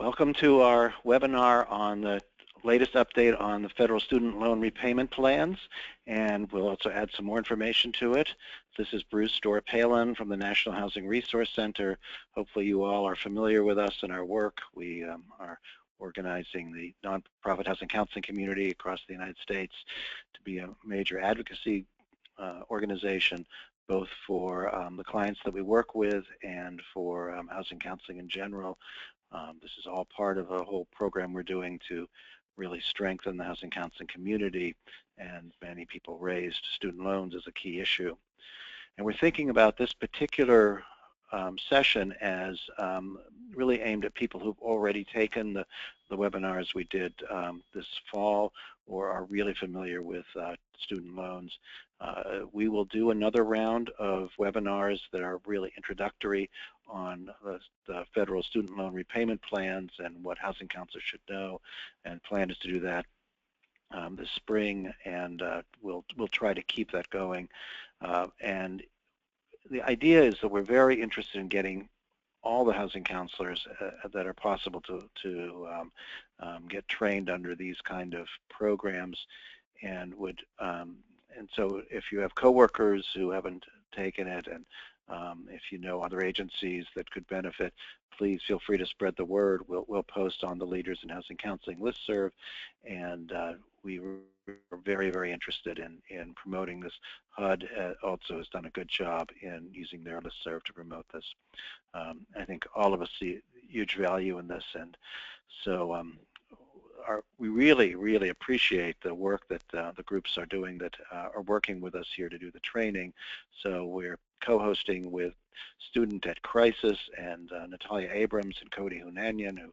Welcome to our webinar on the latest update on the federal student loan repayment plans, and we'll also add some more information to it. This is Bruce Dorr-Palin from the National Housing Resource Center. Hopefully you all are familiar with us and our work. We are organizing the nonprofit housing counseling community across the United States to be a major advocacy organization, both for the clients that we work with and for housing counseling in general. This is all part of a whole program we're doing to really strengthen the housing counseling community, and many people raised student loans as a key issue. And we're thinking about this particular session as really aimed at people who've already taken the webinars we did this fall or are really familiar with student loans. We will do another round of webinars that are really introductory on the federal student loan repayment plans and what housing counselors should know, and plan is to do that this spring, and we'll try to keep that going. And the idea is that we're very interested in getting all the housing counselors that are possible to get trained under these kind of programs, and so if you have coworkers who haven't taken it, and if you know other agencies that could benefit, please feel free to spread the word. We'll post on the Leaders in Housing Counseling listserv, and we are very, very interested in promoting this. HUD also has done a good job in using their listserv to promote this. I think all of us see huge value in this, and so we really, really appreciate the work that the groups are doing that are working with us here to do the training. So we're co-hosting with Student at Crisis and Natalia Abrams and Cody Hunanian, who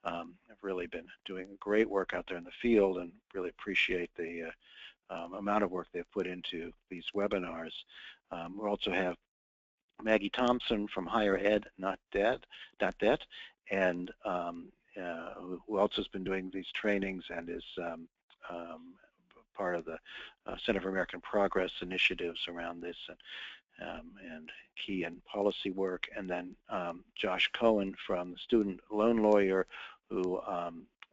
have really been doing great work out there in the field, and really appreciate the amount of work they've put into these webinars. We also have Maggie Thompson from Higher Ed Not Debt, and who also has been doing these trainings and is part of the Center for American Progress initiatives around this, and key in policy work. And then Josh Cohen from the Student Loan Lawyer, who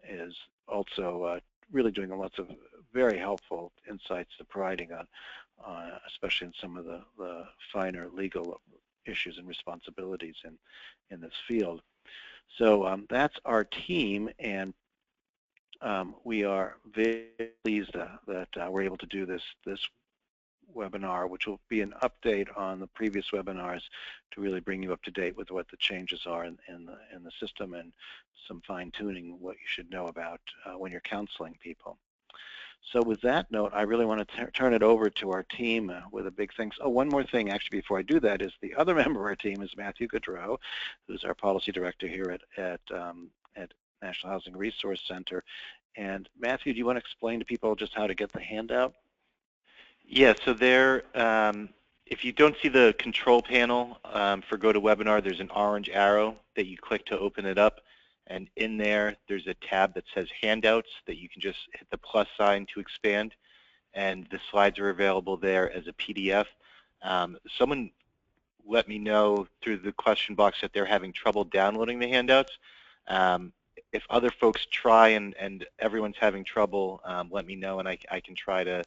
is also really doing lots of very helpful insights to providing on, especially in some of the finer legal issues and responsibilities in this field. So that's our team, and we are very pleased that we're able to do this webinar, which will be an update on the previous webinars to really bring you up to date with what the changes are in the system, and some fine-tuning what you should know about when you're counseling people. So with that note, I really want to turn it over to our team with a big thanks. Oh, one more thing actually before I do that is the other member of our team is Matthew Gaudreau, who's our policy director here at National Housing Resource Center. And Matthew, do you want to explain to people just how to get the handout? Yeah, so there, if you don't see the control panel for GoToWebinar, there's an orange arrow that you click to open it up. And in there, there's a tab that says Handouts that you can just hit the plus sign to expand. And the slides are available there as a PDF. Someone let me know through the question box that they're having trouble downloading the handouts. If other folks try and everyone's having trouble, let me know, and I can try to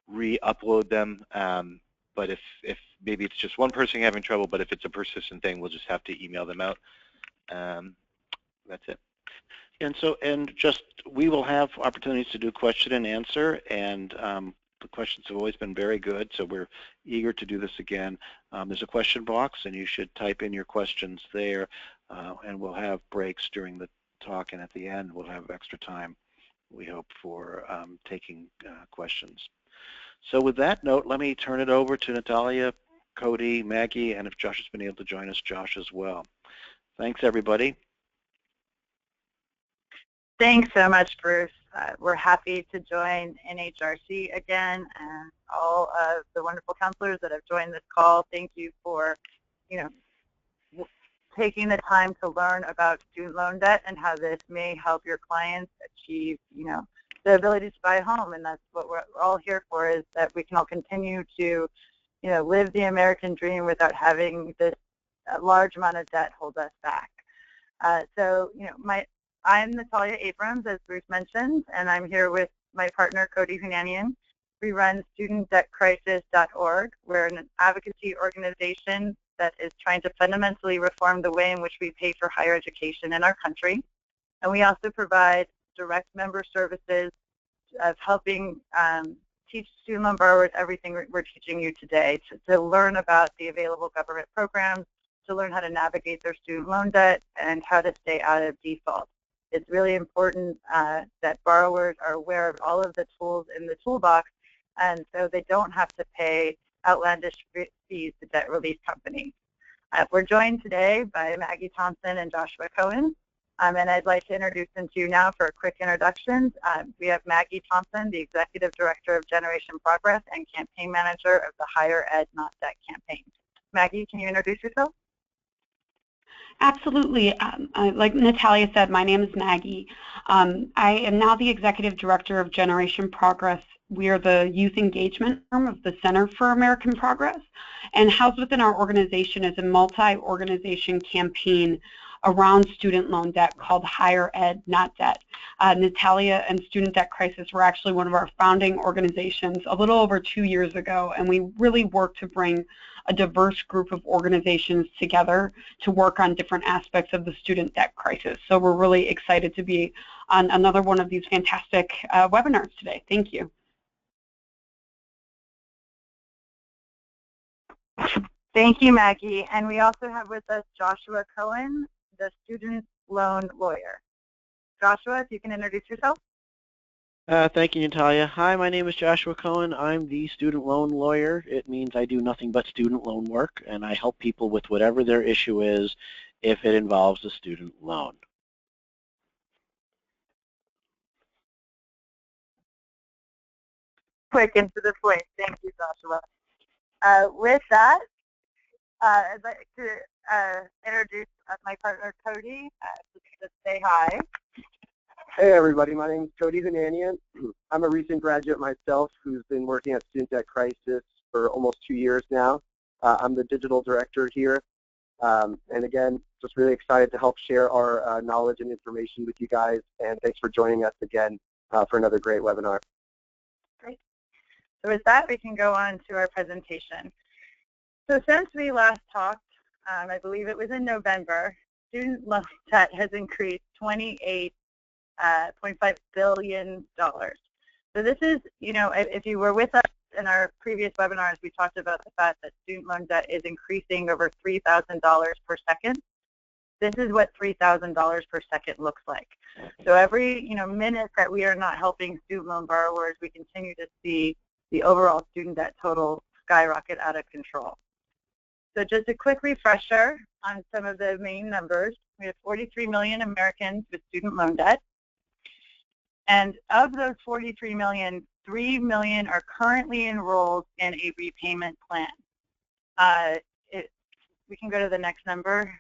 re-upload them. But if maybe it's just one person having trouble, but if it's a persistent thing, we'll just have to email them out. That's it. And just we will have opportunities to do question and answer, and the questions have always been very good, so we're eager to do this again. There's a question box, and you should type in your questions there, and we'll have breaks during the talk, and at the end we'll have extra time, we hope, for taking questions. So with that note, let me turn it over to Natalia, Cody, Maggie, and if Josh has been able to join us, Josh as well. Thanks, everybody. Thanks so much, Bruce. We're happy to join NHRC again, and all of the wonderful counselors that have joined this call. Thank you for, taking the time to learn about student loan debt and how this may help your clients achieve, the ability to buy a home. And that's what we're all here for, is that we can all continue to, live the American dream without having this large amount of debt hold us back. So, I'm Natalia Abrams, as Bruce mentioned, and I'm here with my partner, Cody Hunanian. We run studentdebtcrisis.org. We're an advocacy organization that is trying to fundamentally reform the way in which we pay for higher education in our country. And we also provide direct member services of helping teach student loan borrowers everything we're teaching you today, to learn about the available government programs, to learn how to navigate their student loan debt, and how to stay out of default. It's really important that borrowers are aware of all of the tools in the toolbox, and so they don't have to pay outlandish fees to debt relief companies. We're joined today by Maggie Thompson and Joshua Cohen, and I'd like to introduce them to you now for a quick introduction. We have Maggie Thompson, the Executive Director of Generation Progress and Campaign Manager of the Higher Ed Not Debt campaign. Maggie, can you introduce yourself? Absolutely. Like Natalia said, my name is Maggie. I am now the Executive Director of Generation Progress. We are the youth engagement arm of the Center for American Progress, and housed within our organization is a multi-organization campaign around student loan debt called Higher Ed Not Debt. Natalia and Student Debt Crisis were actually one of our founding organizations a little over 2 years ago, and we really work to bring a diverse group of organizations together to work on different aspects of the student debt crisis. So we're really excited to be on another one of these fantastic webinars today. Thank you. Thank you, Maggie. And we also have with us Joshua Cohen, the student loan lawyer. Joshua, if you can introduce yourself. Thank you, Natalia. Hi, my name is Joshua Cohen. I'm the student loan lawyer. It means I do nothing but student loan work, and I help people with whatever their issue is if it involves a student loan. Quick and to the point. Thank you, Joshua. With that, I'd like to introduce my partner, Cody, to say hi. Hey everybody, my name is Cody Hunanian. I'm a recent graduate myself who's been working at Student Debt Crisis for almost 2 years now. I'm the digital director here. And again, just really excited to help share our knowledge and information with you guys. And thanks for joining us again for another great webinar. Great. So with that, we can go on to our presentation. So since we last talked, I believe it was in November, student loan debt has increased $28.5 billion. So this is, if you were with us in our previous webinars, we talked about the fact that student loan debt is increasing over $3,000 per second. This is what $3,000 per second looks like. So every minute that we are not helping student loan borrowers, we continue to see the overall student debt total skyrocket out of control. So just a quick refresher on some of the main numbers. We have 43 million Americans with student loan debt. And of those 43 million, 3 million are currently enrolled in a repayment plan. We can go to the next number.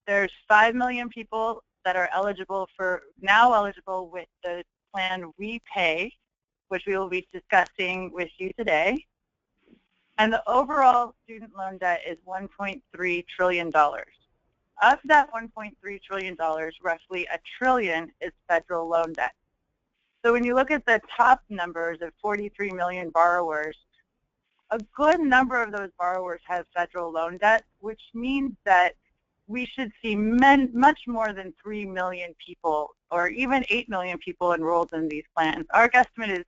There's 5 million people that are eligible with the plan Repay, which we will be discussing with you today. And the overall student loan debt is $1.3 trillion. Of that $1.3 trillion, roughly $1 trillion is federal loan debt. So when you look at the top numbers of 43 million borrowers, a good number of those borrowers have federal loan debt, which means that we should see much more than 3 million people or even 8 million people enrolled in these plans. Our guesstimate is,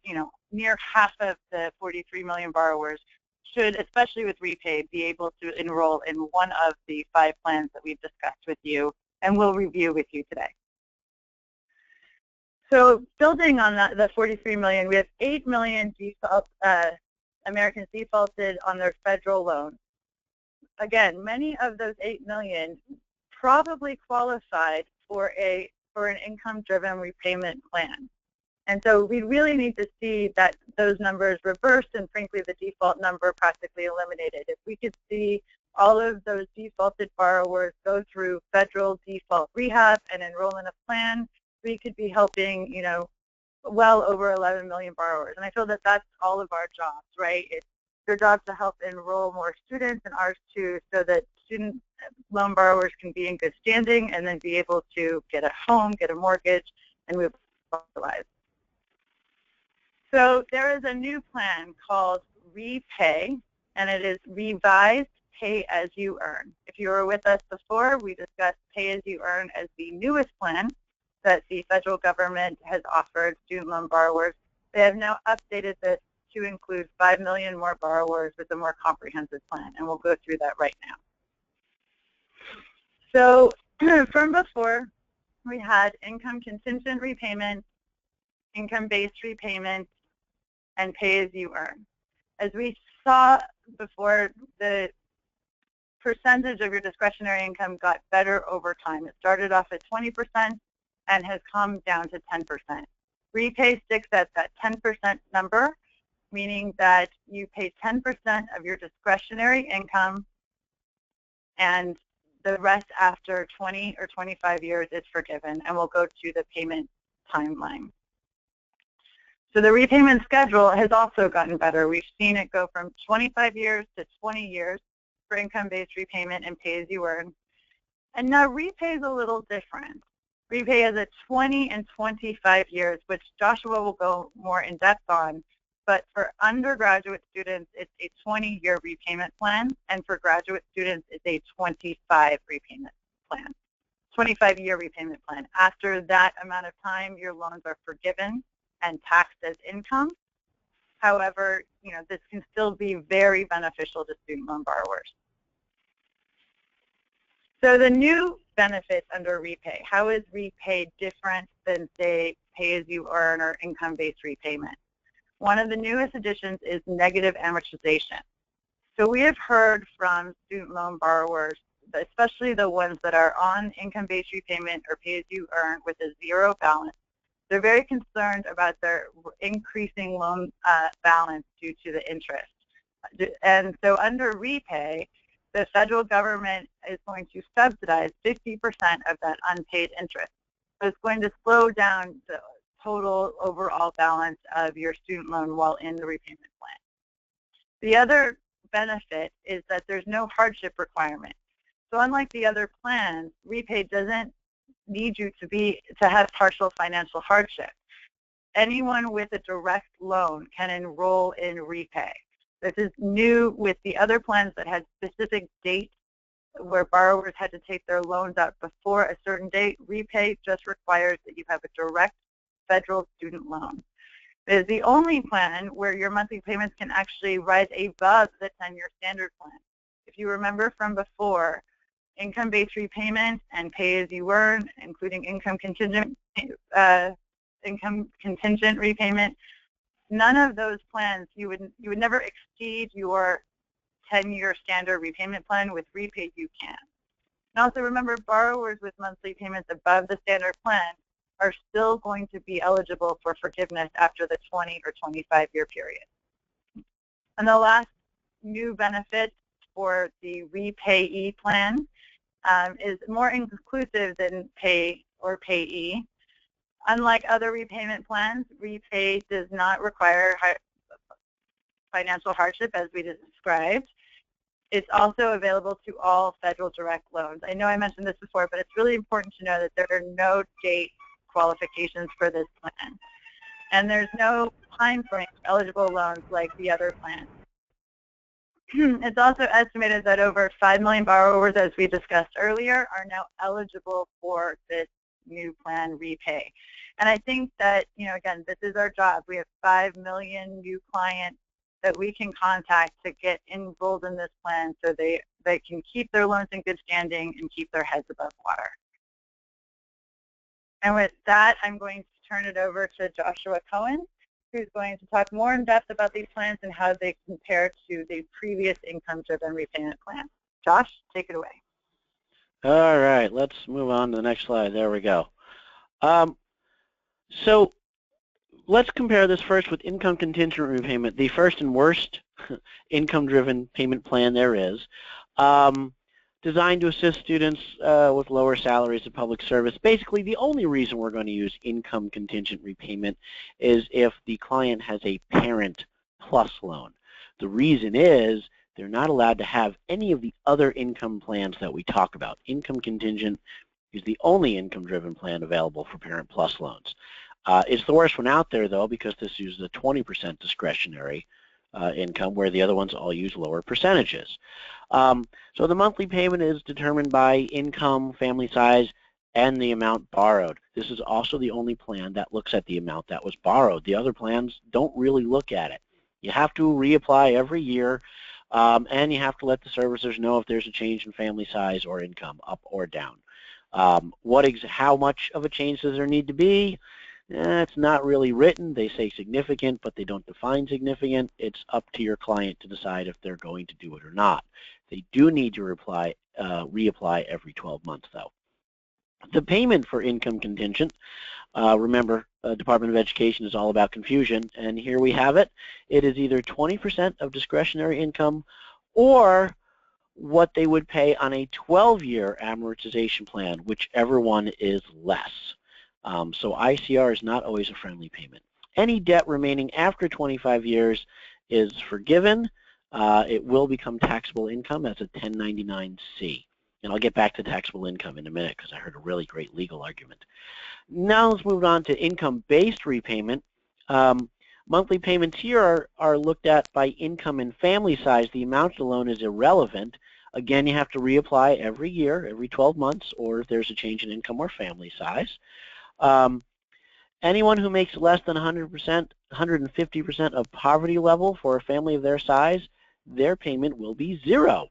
near half of the 43 million borrowers should, especially with Repay, be able to enroll in one of the 5 plans that we've discussed with you and we'll review with you today. So building on that, the 43 million, we have 8 million Americans defaulted on their federal loans. Again, many of those 8 million probably qualified for an income-driven repayment plan. And so we really need to see that those numbers reversed and frankly the default number practically eliminated. If we could see all of those defaulted borrowers go through federal default rehab and enroll in a plan, we could be helping, well over 11 million borrowers. And I feel that that's all of our jobs, right? It's your job to help enroll more students and ours too, so that student loan borrowers can be in good standing and then be able to get a home, get a mortgage, and move on with their lives. So there is a new plan called REPAY, and it is Revised Pay As You Earn. If you were with us before, we discussed Pay As You Earn as the newest plan that the federal government has offered student loan borrowers. They have now updated this to include 5 million more borrowers with a more comprehensive plan, and we'll go through that right now. So from before, we had income contingent repayment, income-based repayment, and pay as you earn. As we saw before, the percentage of your discretionary income got better over time. It started off at 20% and has come down to 10%. REPAY sticks at that 10% number, meaning that you pay 10% of your discretionary income, and the rest after 20 or 25 years is forgiven, and we'll go to the payment timeline. So the repayment schedule has also gotten better. We've seen it go from 25 years to 20 years for income-based repayment and pay as you earn. And now REPAY is a little different. REPAY is at 20 and 25 years, which Joshua will go more in depth on. But for undergraduate students, it's a 20-year repayment plan, and for graduate students, it's a 25 repayment plan, 25-year repayment plan. After that amount of time, your loans are forgiven and taxed as income. However, this can still be very beneficial to student loan borrowers. So the new benefits under REPAY, how is REPAY different than, say, pay as you earn or income-based repayment? One of the newest additions is negative amortization. So we have heard from student loan borrowers, especially the ones that are on income-based repayment or pay as you earn with a zero balance, they're very concerned about their increasing loan balance due to the interest. And so under REPAY, the federal government is going to subsidize 50% of that unpaid interest. So it's going to slow down the total overall balance of your student loan while in the repayment plan. The other benefit is that there's no hardship requirement. So unlike the other plans, REPAY doesn't need you to have partial financial hardship. Anyone with a direct loan can enroll in REPAY. This is new with the other plans that had specific dates where borrowers had to take their loans out before a certain date. REPAY just requires that you have a direct federal student loan. It is the only plan where your monthly payments can actually rise above the 10-year standard plan. If you remember from before, income-based repayment and pay as you earn, including income contingent repayment, none of those plans, you would never exceed your 10-year standard repayment plan. With REPAY, you can. And also remember, borrowers with monthly payments above the standard plan are still going to be eligible for forgiveness after the 20 or 25-year period. And the last new benefit for the REPAYE plan is more inclusive than pay or payee. Unlike other repayment plans, REPAY does not require financial hardship, as we described. It's also available to all federal direct loans. I know I mentioned this before, but it's really important to know that there are no date qualifications for this plan. And there's no time frame for eligible loans like the other plans. It's also estimated that over 5 million borrowers, as we discussed earlier, are now eligible for this new plan, REPAY. And I think that, again, this is our job. We have 5 million new clients that we can contact to get enrolled in this plan so they can keep their loans in good standing and keep their heads above water. And with that, I'm going to turn it over to Joshua Cohen, who's going to talk more in depth about these plans and how they compare to the previous income-driven repayment plan. Josh, take it away. All right, let's move on to the next slide. There we go. So let's compare this first with income contingent repayment, the first and worst income-driven payment plan there is, designed to assist students with lower salaries of public service. Basically, the only reason we're going to use income contingent repayment is if the client has a parent plus loan. The reason is they're not allowed to have any of the other income plans that we talk about. Income contingent is the only income-driven plan available for Parent Plus loans. It's the worst one out there, though, because this uses a 20% discretionary income, where the other ones all use lower percentages. So the monthly payment is determined by income, family size, and the amount borrowed. This is also the only plan that looks at the amount that was borrowed. The other plans don't really look at it. You have to reapply every year, and you have to let the servicers know if there's a change in family size or income, up or down. How much of a change does there need to be? It's not really written. They say significant, but they don't define significant. It's up to your client to decide if they're going to do it or not. They do need to reapply every 12 months, though. The payment for income contingent, remember, Department of Education is all about confusion, and here we have it. It is either 20% of discretionary income or what they would pay on a 12-year amortization plan, whichever one is less. So ICR is not always a friendly payment. Any debt remaining after 25 years is forgiven. It will become taxable income as a 1099-C. And I'll get back to taxable income in a minute because I heard a really great legal argument. Now let's move on to income-based repayment. Monthly payments here are looked at by income and family size. The amount of the loan is irrelevant. Again, you have to reapply every year, every 12 months, or if there's a change in income or family size. Anyone who makes less than 100%, 150% of poverty level for a family of their size, their payment will be 0.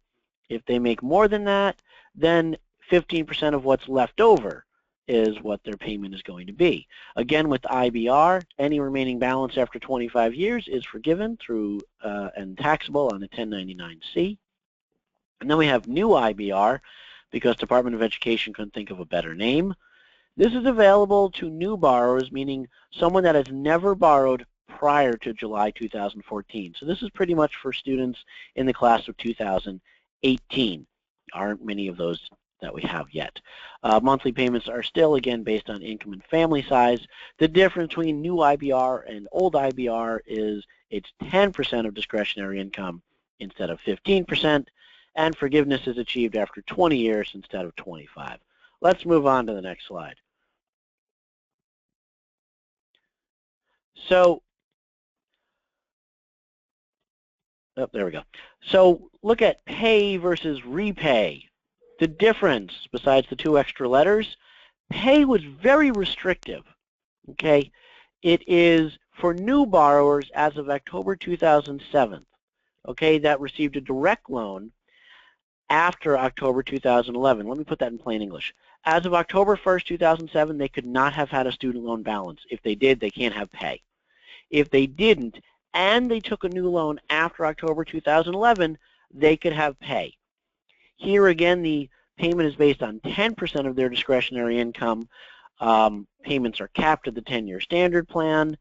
If they make more than that, then 15% of what's left over is what their payment is going to be. Again, with IBR, any remaining balance after 25 years is forgiven through and taxable on a 1099-C. And then we have new IBR, because Department of Education couldn't think of a better name. This is available to new borrowers, meaning someone that has never borrowed prior to July 2014. So this is pretty much for students in the class of 2018. Aren't many of those that we have yet. Monthly payments are still, again, based on income and family size. The difference between new IBR and old IBR is it's 10% of discretionary income instead of 15%, and forgiveness is achieved after 20 years instead of 25. Let's move on to the next slide. So, there we go. So look at pay versus repay. The difference, besides the 2 extra letters, pay was very restrictive. Okay, it is for new borrowers as of October 2007. Okay, that received a direct loan after October 2011. Let me put that in plain English. As of October 1st, 2007, they could not have had a student loan balance. If they did, they can't have pay. If they didn't, and they took a new loan after October 2011, they could have pay. Here again, the payment is based on 10% of their discretionary income. Payments are capped at the 10-year standard plan.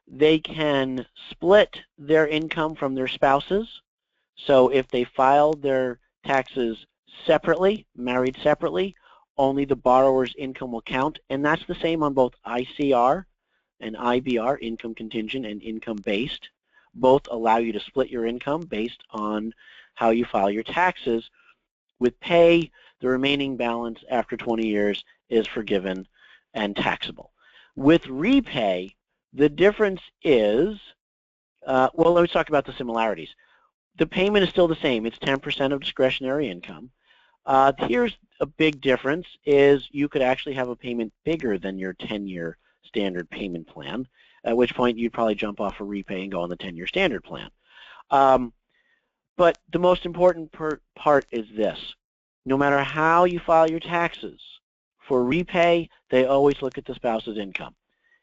They can split their income from their spouses. So if they filed their taxes separately, married separately, only the borrower's income will count. And that's the same on both ICR and IBR, income contingent and income based. Both allow you to split your income based on how you file your taxes. With pay, the remaining balance after 20 years is forgiven and taxable. With repay, the difference is, well, let's talk about the similarities. The payment is still the same. It's 10% of discretionary income. Here's a big difference is you could actually have a payment bigger than your 10-year standard payment plan, at which point you'd probably jump off a repay and go on the 10-year standard plan. But the most important part is this. No matter how you file your taxes, for repay, they always look at the spouse's income.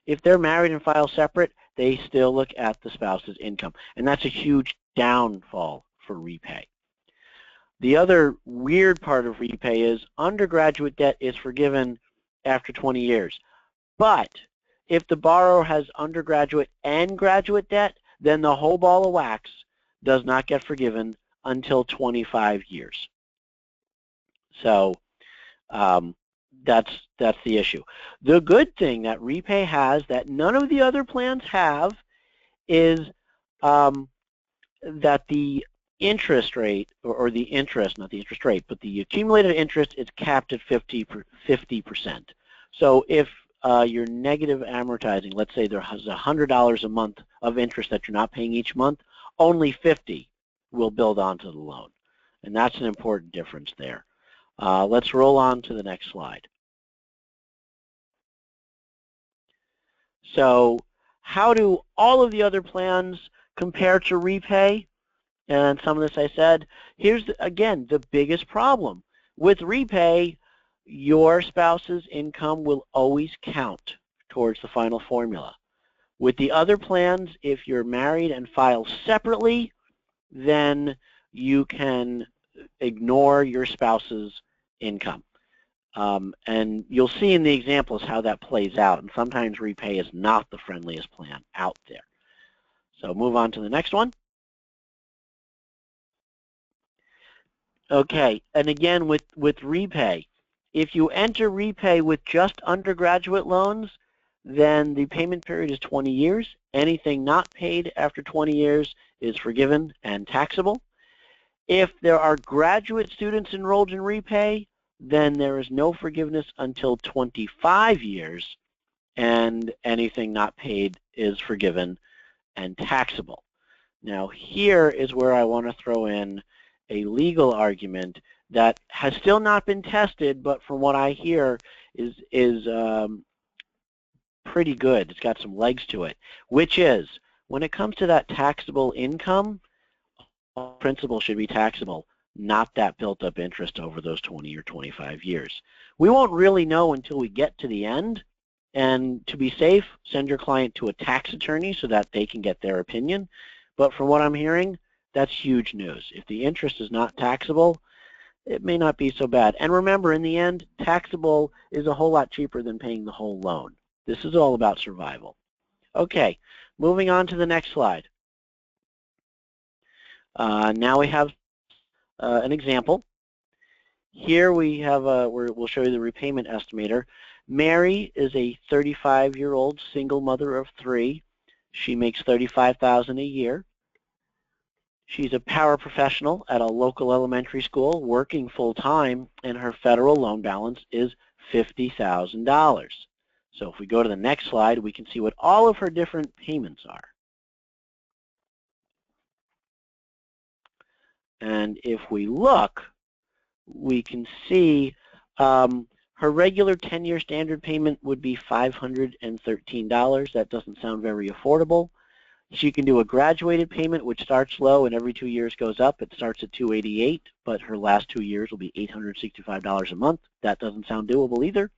If they're married and file separate, they still look at the spouse's income. And that's a huge downfall for repay. The other weird part of repay is undergraduate debt is forgiven after 20 years. But if the borrower has undergraduate and graduate debt, then the whole ball of wax does not get forgiven until 25 years. So that's the issue. The good thing that repay has that none of the other plans have is that the interest rate, or the interest, not the interest rate, but the accumulated interest is capped at 50%. So if you're negative amortizing, let's say there's $100 a month of interest that you're not paying each month, only 50 will build onto the loan. And that's an important difference there. Let's roll on to the next slide. So how do all of the other plans compare to REPAYE? And some of this I said. Here's, again, the biggest problem. With REPAYE, your spouse's income will always count towards the final formula. With the other plans, if you're married and file separately, then you can ignore your spouse's income. And you'll see in the examples how that plays out. And sometimes REPAYE is not the friendliest plan out there. So move on to the next one. Okay, and again with REPAYE, if you enter REPAYE with just undergraduate loans, then the payment period is 20 years. Anything not paid after 20 years is forgiven and taxable. If there are graduate students enrolled in REPAYE, then there is no forgiveness until 25 years, and anything not paid is forgiven and taxable. Now here is where I want to throw in a legal argument that has still not been tested, but from what I hear is pretty good. It's got some legs to it, which is when it comes to that taxable income, principal should be taxable, not that built-up interest over those 20 or 25 years. We won't really know until we get to the end, and to be safe, send your client to a tax attorney so that they can get their opinion. But from what I'm hearing, that's huge news. If the interest is not taxable, it may not be so bad. And remember, in the end, taxable is a whole lot cheaper than paying the whole loan. This is all about survival. Okay, moving on to the next slide. Now we have an example. Here we have, we'll show you the repayment estimator. Mary is a 35-year-old single mother of 3. She makes $35,000 a year. She's a paraprofessional at a local elementary school working full-time, and her federal loan balance is $50,000. So if we go to the next slide, we can see what all of her different payments are. And if we look, we can see her regular 10-year standard payment would be $513. That doesn't sound very affordable. She can do a graduated payment, which starts low and every 2 years goes up. It starts at $288, but her last 2 years will be $865 a month. That doesn't sound doable either.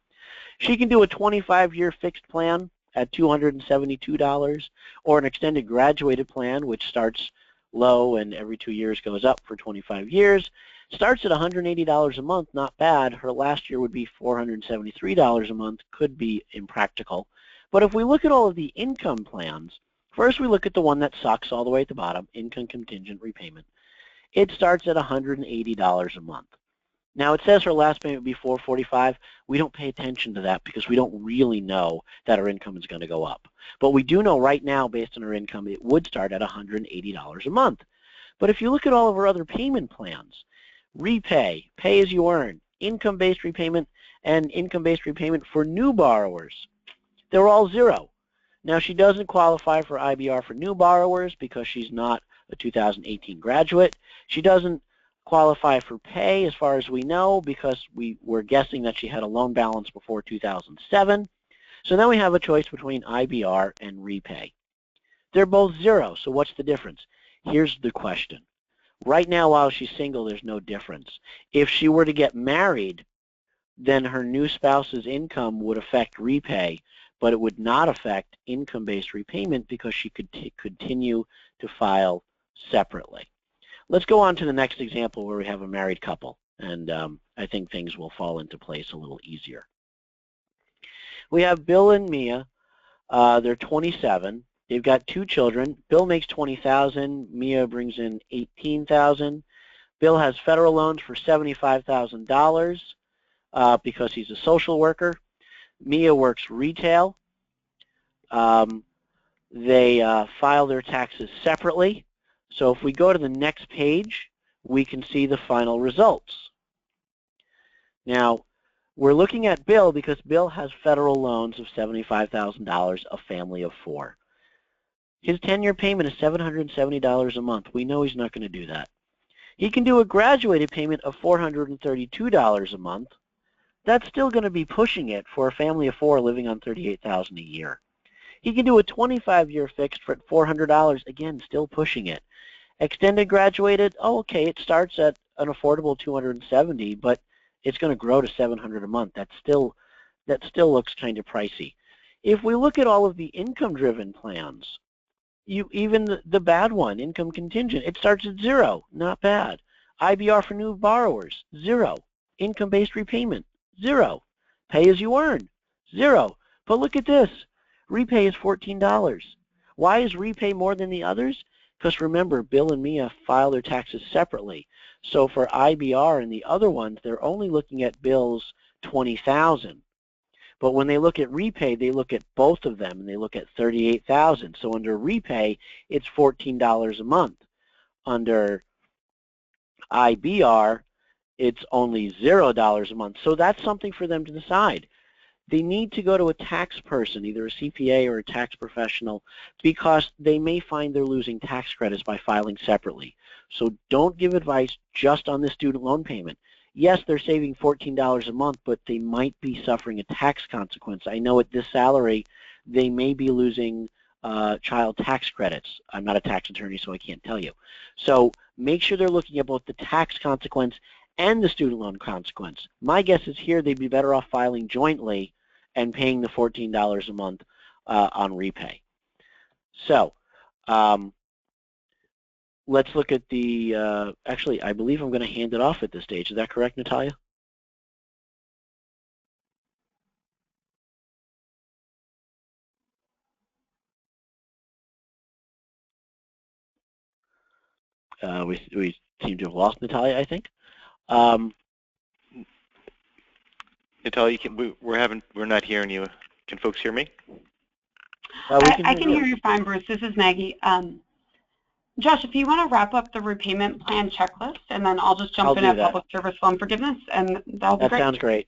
She can do a 25-year fixed plan at $272, or an extended graduated plan, which starts low and every 2 years goes up for 25 years. Starts at $180 a month, not bad. Her last year would be $473 a month, could be impractical. But if we look at all of the income plans, first we look at the one that sucks all the way at the bottom, income contingent repayment. It starts at $180 a month. Now it says her last payment would be $445. We don't pay attention to that because we don't really know that her income is going to go up. But we do know right now, based on her income, it would start at $180 a month. But if you look at all of her other payment plans, REPAYE, pay as you earn, income-based repayment, and income-based repayment for new borrowers, they're all zero. Now she doesn't qualify for IBR for new borrowers because she's not a 2018 graduate. She doesn't qualify for pay as far as we know because we were guessing that she had a loan balance before 2007. So then we have a choice between IBR and REPAYE. They're both zero, so what's the difference? Here's the question. Right now, while she's single, there's no difference. If she were to get married, then her new spouse's income would affect REPAYE, but it would not affect income-based repayment because she could continue to file separately. Let's go on to the next example where we have a married couple, and I think things will fall into place a little easier. We have Bill and Mia. They're 27. They've got 2 children. Bill makes $20,000. Mia brings in $18,000. Bill has federal loans for $75,000 because he's a social worker. Mia works retail. They file their taxes separately. So if we go to the next page, we can see the final results. Now, we're looking at Bill because Bill has federal loans of $75,000, a family of 4. His 10-year payment is $770 a month. We know he's not going to do that. He can do a graduated payment of $432 a month. That's still going to be pushing it for a family of 4 living on $38,000 a year. He can do a 25-year fixed for $400, again, still pushing it. Extended graduated, oh, okay, it starts at an affordable $270, but it's going to grow to $700 a month. That still looks kind of pricey. If we look at all of the income-driven plans, even the bad one, income contingent, it starts at 0, not bad. IBR for new borrowers, 0. Income-based repayment, 0. Pay as you earn, 0. But look at this, repay is $14. Why is repay more than the others? Because remember, Bill and Mia file their taxes separately. So for IBR and the other ones, they're only looking at Bill's $20,000. But when they look at repay, they look at both of them, and they look at $38,000. So under repay, it's $14 a month. Under IBR, it's only $0 a month. So that's something for them to decide. They need to go to a tax person, either a CPA or a tax professional, because they may find they're losing tax credits by filing separately. So don't give advice just on the student loan payment. Yes, they're saving $14 a month, but they might be suffering a tax consequence. I know at this salary, they may be losing child tax credits. I'm not a tax attorney, so I can't tell you. So make sure they're looking at both the tax consequence and the student loan consequence. My guess is here they'd be better off filing jointly and paying the $14 a month on repay. So let's look at the, actually, I believe I'm going to hand it off at this stage. Is that correct, Natalia? We seem to have lost Natalia, I think. Natalia, we're not hearing you. Can folks hear me? I can hear you fine, Bruce. This is Maggie. Josh, if you want to wrap up the repayment plan checklist, and then I'll just jump in at public service loan forgiveness, and that'll be great. That sounds great.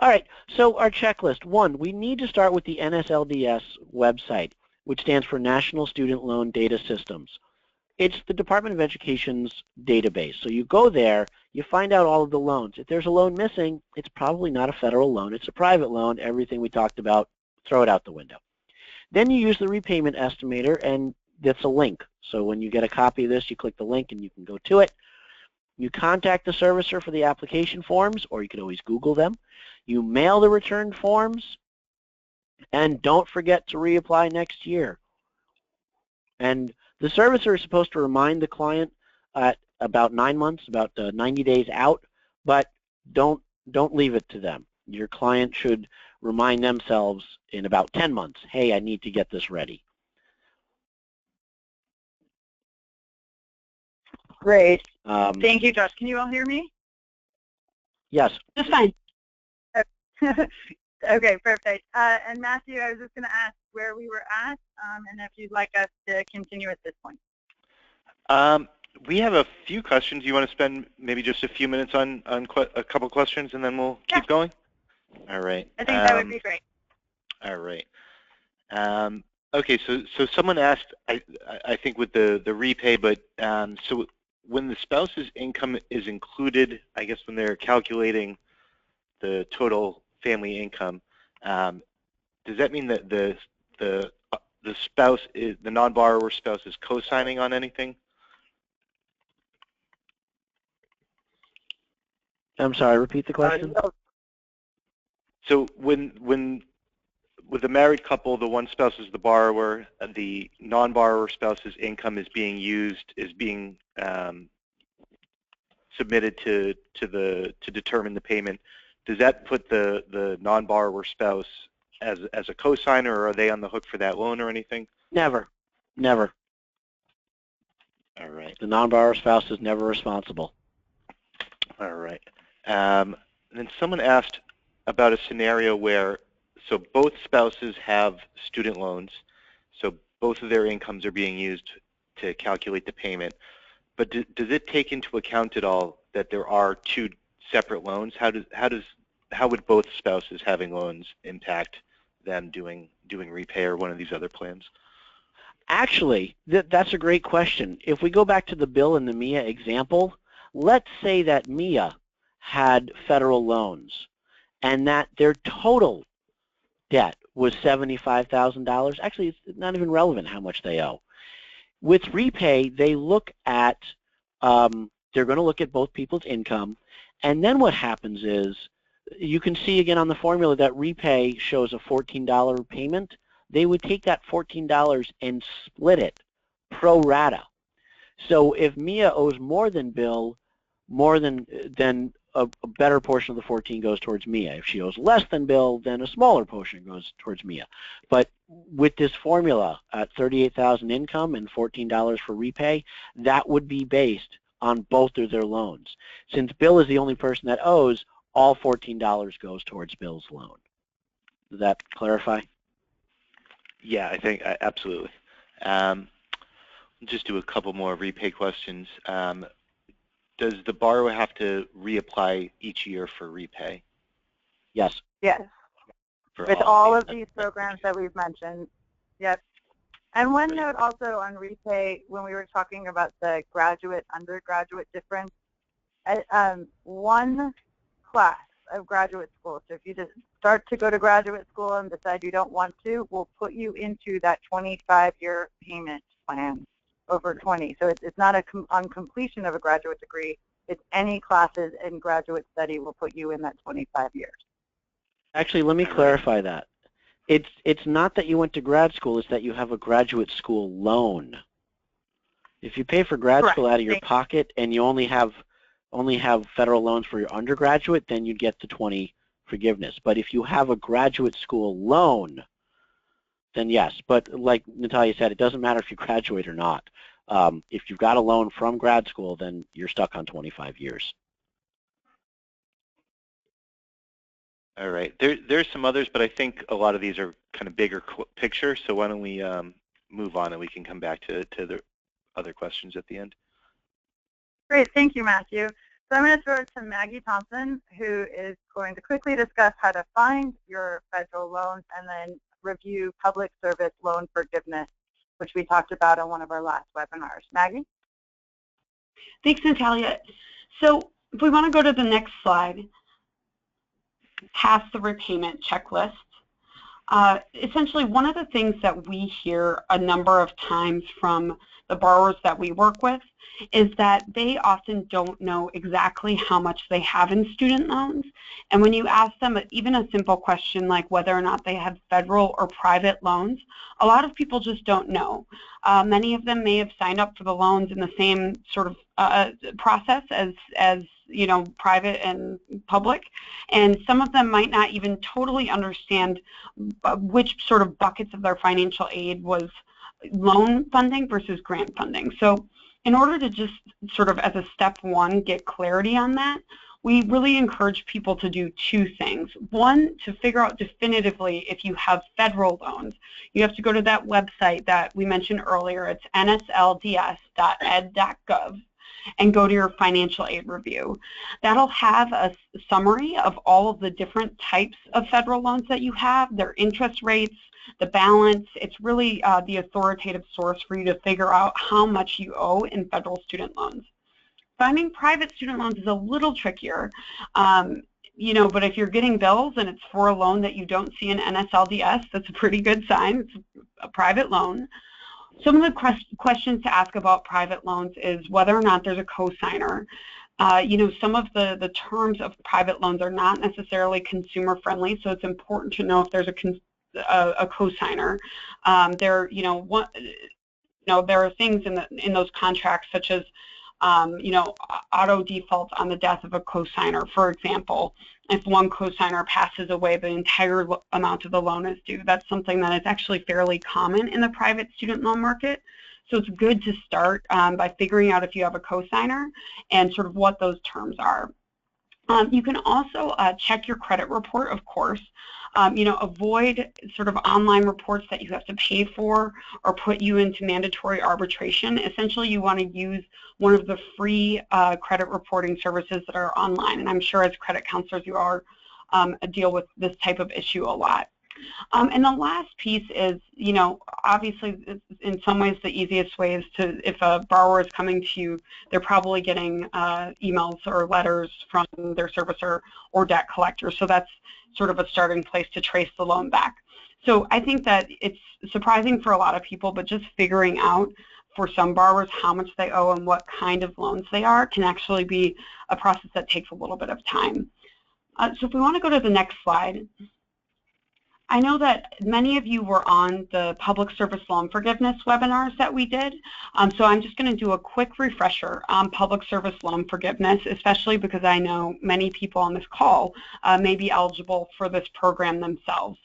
All right, so our checklist. 1, we need to start with the NSLDS website, which stands for National Student Loan Data Systems. It's the Department of Education's database. So you go there, you find out all of the loans. If there's a loan missing, it's probably not a federal loan. It's a private loan. Everything we talked about, throw it out the window. Then you use the repayment estimator, and that's a link. So when you get a copy of this, you click the link and you can go to it. You contact the servicer for the application forms, or you can always Google them. You mail the returned forms, and don't forget to reapply next year. And the servicer is supposed to remind the client at about 9 months, about 90 days out, but don't leave it to them. Your client should remind themselves in about 10 months, hey, I need to get this ready. Great. Thank you, Josh. Can you all hear me? Yes. Just fine. Okay, perfect. And Matthew, I was just going to ask where we were at, and if you'd like us to continue at this point. We have a few questions. You want to spend maybe just a few minutes on a couple questions, and then we'll keep going? All right. I think that would be great. All right. Okay, so someone asked, I think with the repay, but so when the spouse's income is included, I guess when they're calculating the total family income, does that mean that the spouse is, the non-borrower spouse is co-signing on anything? I'm sorry, repeat the question. So when with a married couple, the one spouse is the borrower, the non-borrower spouse's income is being used, is being submitted to determine the payment. Does that put the non-borrower spouse as a co-signer, or are they on the hook for that loan or anything? Never. Never. All right. The non-borrower spouse is never responsible. All right. And then someone asked about a scenario where, so both spouses have student loans, so both of their incomes are being used to calculate the payment. But does it take into account at all that there are two separate loans? How would both spouses having loans impact them doing repay or one of these other plans? Actually, that's a great question. If we go back to the Bill and the Mia example, let's say that Mia had federal loans and that their total debt was $75,000. Actually, it's not even relevant how much they owe. With repay, they look at, they're going to look at both people's income, and then what happens is, you can see again on the formula that repay shows a $14 payment. They would take that $14 and split it pro rata. So if Mia owes more than Bill, then a better portion of the 14 goes towards Mia. If she owes less than Bill, then a smaller portion goes towards Mia. But with this formula at $38,000 income and $14 for repay, that would be based on both of their loans. Since Bill is the only person that owes, all $14 goes towards Bill's loan. Does that clarify? Yeah, I think absolutely. I'll just do a couple more repay questions. Does the borrower have to reapply each year for repay? Yes. Yes. With all of these programs that we've mentioned. Yep. And one note also on repay, when we were talking about the graduate-undergraduate difference, one class of graduate school, so if you just start to go to graduate school and decide you don't want to, we'll put you into that 25-year payment plan over 20. So it's not on completion of a graduate degree. It's any classes in graduate study will put you in that 25 years. Actually, let me clarify that. It's not that you went to grad school, it's that you have a graduate school loan. If you pay for grad school out of your pocket and you only have federal loans for your undergraduate, then you'd get the 20 forgiveness. But if you have a graduate school loan, then yes. But like Natalia said, it doesn't matter if you graduate or not. If you've got a loan from grad school, then you're stuck on 25 years. All right. There's some others, but I think a lot of these are kind of bigger picture, so why don't we move on and we can come back to the other questions at the end. Great. Thank you, Matthew. So I'm going to throw it to Maggie Thompson, who is going to quickly discuss how to find your federal loans and then review public service loan forgiveness, which we talked about on one of our last webinars. Maggie? Thanks, Natalia. So if we want to go to the next slide, pass the repayment checklist. Essentially, one of the things that we hear a number of times from the borrowers that we work with is that they often don't know exactly how much they have in student loans. And when you ask them even a simple question like whether or not they have federal or private loans, a lot of people just don't know. Many of them may have signed up for the loans in the same sort of process as you know, private and public, and some of them might not even totally understand which sort of buckets of their financial aid was loan funding versus grant funding. So in order to just sort of as a step one get clarity on that, we really encourage people to do two things. One, to figure out definitively if you have federal loans. You have to go to that website that we mentioned earlier. It's nslds.ed.gov. and go to your financial aid review. That'll have a summary of all of the different types of federal loans that you have, their interest rates, the balance. It's really the authoritative source for you to figure out how much you owe in federal student loans. Finding private student loans is a little trickier, you know, but if you're getting bills and it's for a loan that you don't see in NSLDS, that's a pretty good sign. It's a private loan. Some of the questions to ask about private loans is whether or not there's a cosigner. You know, some of the terms of private loans are not necessarily consumer friendly, so it's important to know if there's a cosigner. There are things in those contracts such as you know, auto default on the death of a cosigner. For example, if one cosigner passes away, the entire amount of the loan is due. That's something that is actually fairly common in the private student loan market. So it's good to start by figuring out if you have a cosigner and sort of what those terms are. You can also check your credit report, of course. Avoid sort of online reports that you have to pay for or put you into mandatory arbitration. Essentially, you want to use one of the free credit reporting services that are online. And I'm sure as credit counselors, you are deal with this type of issue a lot. And the last piece is, obviously, in some ways, the easiest way is to, if a borrower is coming to you, they're probably getting emails or letters from their servicer or debt collector. So that's sort of a starting place to trace the loan back. So I think that it's surprising for a lot of people, but just figuring out for some borrowers how much they owe and what kind of loans they are can actually be a process that takes a little bit of time. So if we want to go to the next slide. I know that many of you were on the public service loan forgiveness webinars that we did, so I'm just going to do a quick refresher on public service loan forgiveness, especially because I know many people on this call may be eligible for this program themselves.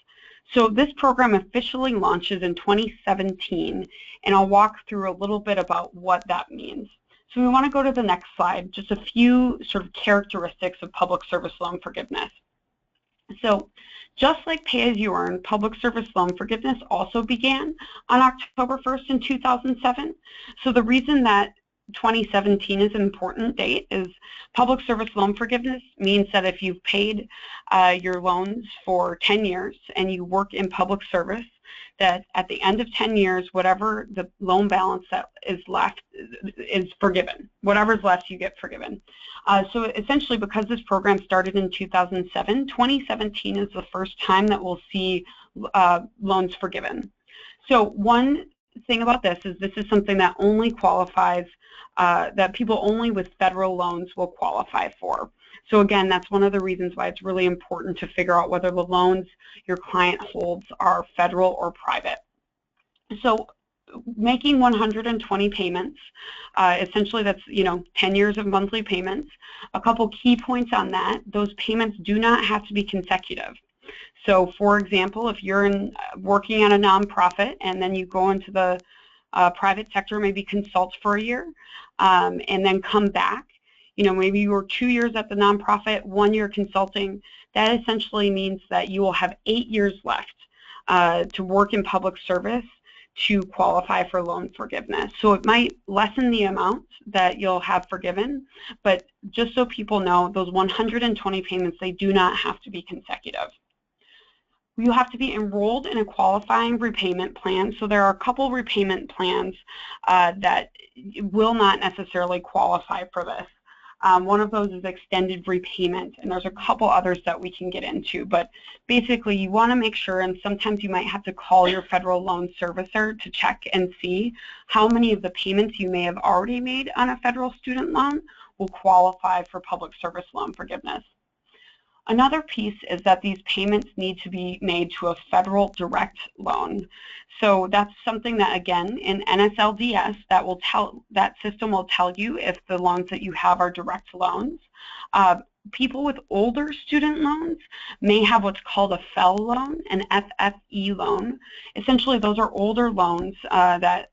So this program officially launches in 2017, and I'll walk through a little bit about what that means. So we want to go to the next slide, just a few sort of characteristics of public service loan forgiveness. So just like pay-as-you-earn, public service loan forgiveness also began on October 1st in 2007. So the reason that 2017 is an important date is public service loan forgiveness means that if you've paid your loans for 10 years and you work in public service, that at the end of 10 years, whatever the loan balance that is left is forgiven. Whatever's left, you get forgiven. So essentially, because this program started in 2007, 2017 is the first time that we'll see loans forgiven. So one thing about this is something that only qualifies, that people only with federal loans will qualify for. So again, that's one of the reasons why it's really important to figure out whether the loans your client holds are federal or private. So making 120 payments, essentially that's 10 years of monthly payments. A couple key points on that: those payments do not have to be consecutive. So for example, if you're working at a nonprofit and then you go into the private sector, maybe consult for a year, and then come back, maybe you were 2 years at the nonprofit, 1 year consulting, that essentially means that you will have 8 years left to work in public service to qualify for loan forgiveness. So it might lessen the amount that you'll have forgiven, but just so people know, those 120 payments, they do not have to be consecutive. You have to be enrolled in a qualifying repayment plan. So there are a couple repayment plans that will not necessarily qualify for this. One of those is extended repayment, and there's a couple others that we can get into. But basically, you want to make sure, and sometimes you might have to call your federal loan servicer to check and see how many of the payments you may have already made on a federal student loan will qualify for public service loan forgiveness. Another piece is that these payments need to be made to a federal direct loan. So that's something that, again, in NSLDS, that system will tell you if the loans that you have are direct loans. People with older student loans may have what's called a FFEL loan, an FFE loan. Essentially, those are older loans that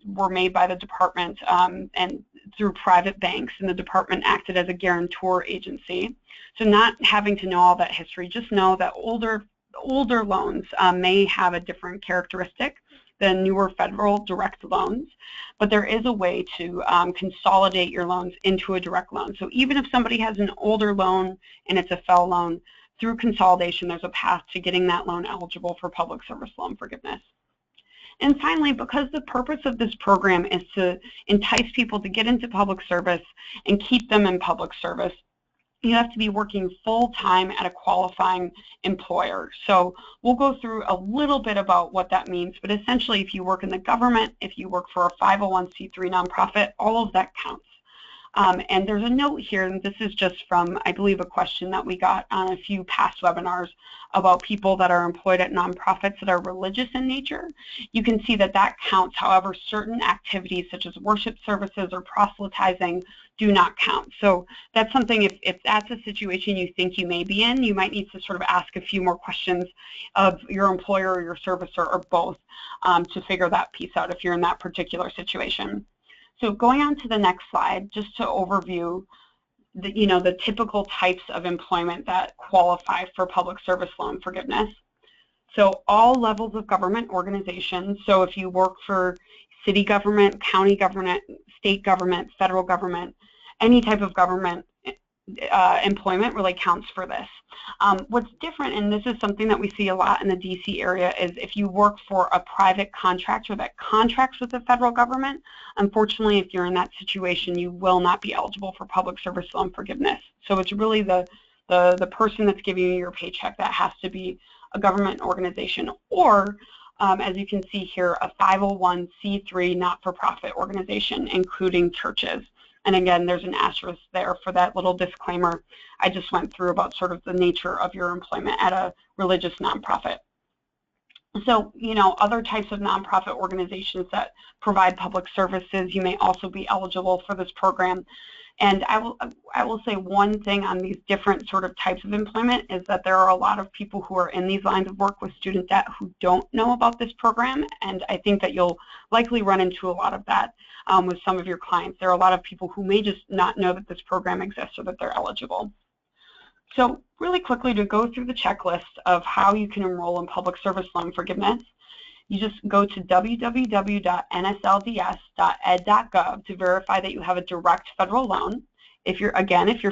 were made by the department and through private banks, and the department acted as a guarantor agency. So not having to know all that history, just know that older loans may have a different characteristic than newer federal direct loans, but there is a way to consolidate your loans into a direct loan. So even if somebody has an older loan and it's a FFEL loan, through consolidation, there's a path to getting that loan eligible for public service loan forgiveness. And finally, because the purpose of this program is to entice people to get into public service and keep them in public service, you have to be working full-time at a qualifying employer. So we'll go through a little bit about what that means, but essentially if you work in the government, if you work for a 501c3 nonprofit, all of that counts. And there's a note here, and this is just from, I believe, a question that we got on a few past webinars about people that are employed at nonprofits that are religious in nature. You can see that that counts. However, certain activities such as worship services or proselytizing do not count. So that's something, if that's a situation you think you may be in, you might need to sort of ask a few more questions of your employer or your servicer or both to figure that piece out if you're in that particular situation. So going on to the next slide, just to overview, the typical types of employment that qualify for public service loan forgiveness. So all levels of government organizations, so if you work for city government, county government, state government, federal government, any type of government employment really counts for this. What's different, and this is something that we see a lot in the DC area, is if you work for a private contractor that contracts with the federal government, unfortunately, if you're in that situation, you will not be eligible for public service loan forgiveness. So it's really the person that's giving you your paycheck that has to be a government organization, or as you can see here, a 501c3 not-for-profit organization, including churches. And again, there's an asterisk there for that little disclaimer I just went through about sort of the nature of your employment at a religious nonprofit. So, other types of nonprofit organizations that provide public services, you may also be eligible for this program. And I will say one thing on these different sort of types of employment is that there are a lot of people who are in these lines of work with student debt who don't know about this program, and I think that you'll likely run into a lot of that with some of your clients. There are a lot of people who may just not know that this program exists or that they're eligible. So really quickly, to go through the checklist of how you can enroll in public service loan forgiveness, you just go to www.nslds.ed.gov to verify that you have a direct federal loan. If your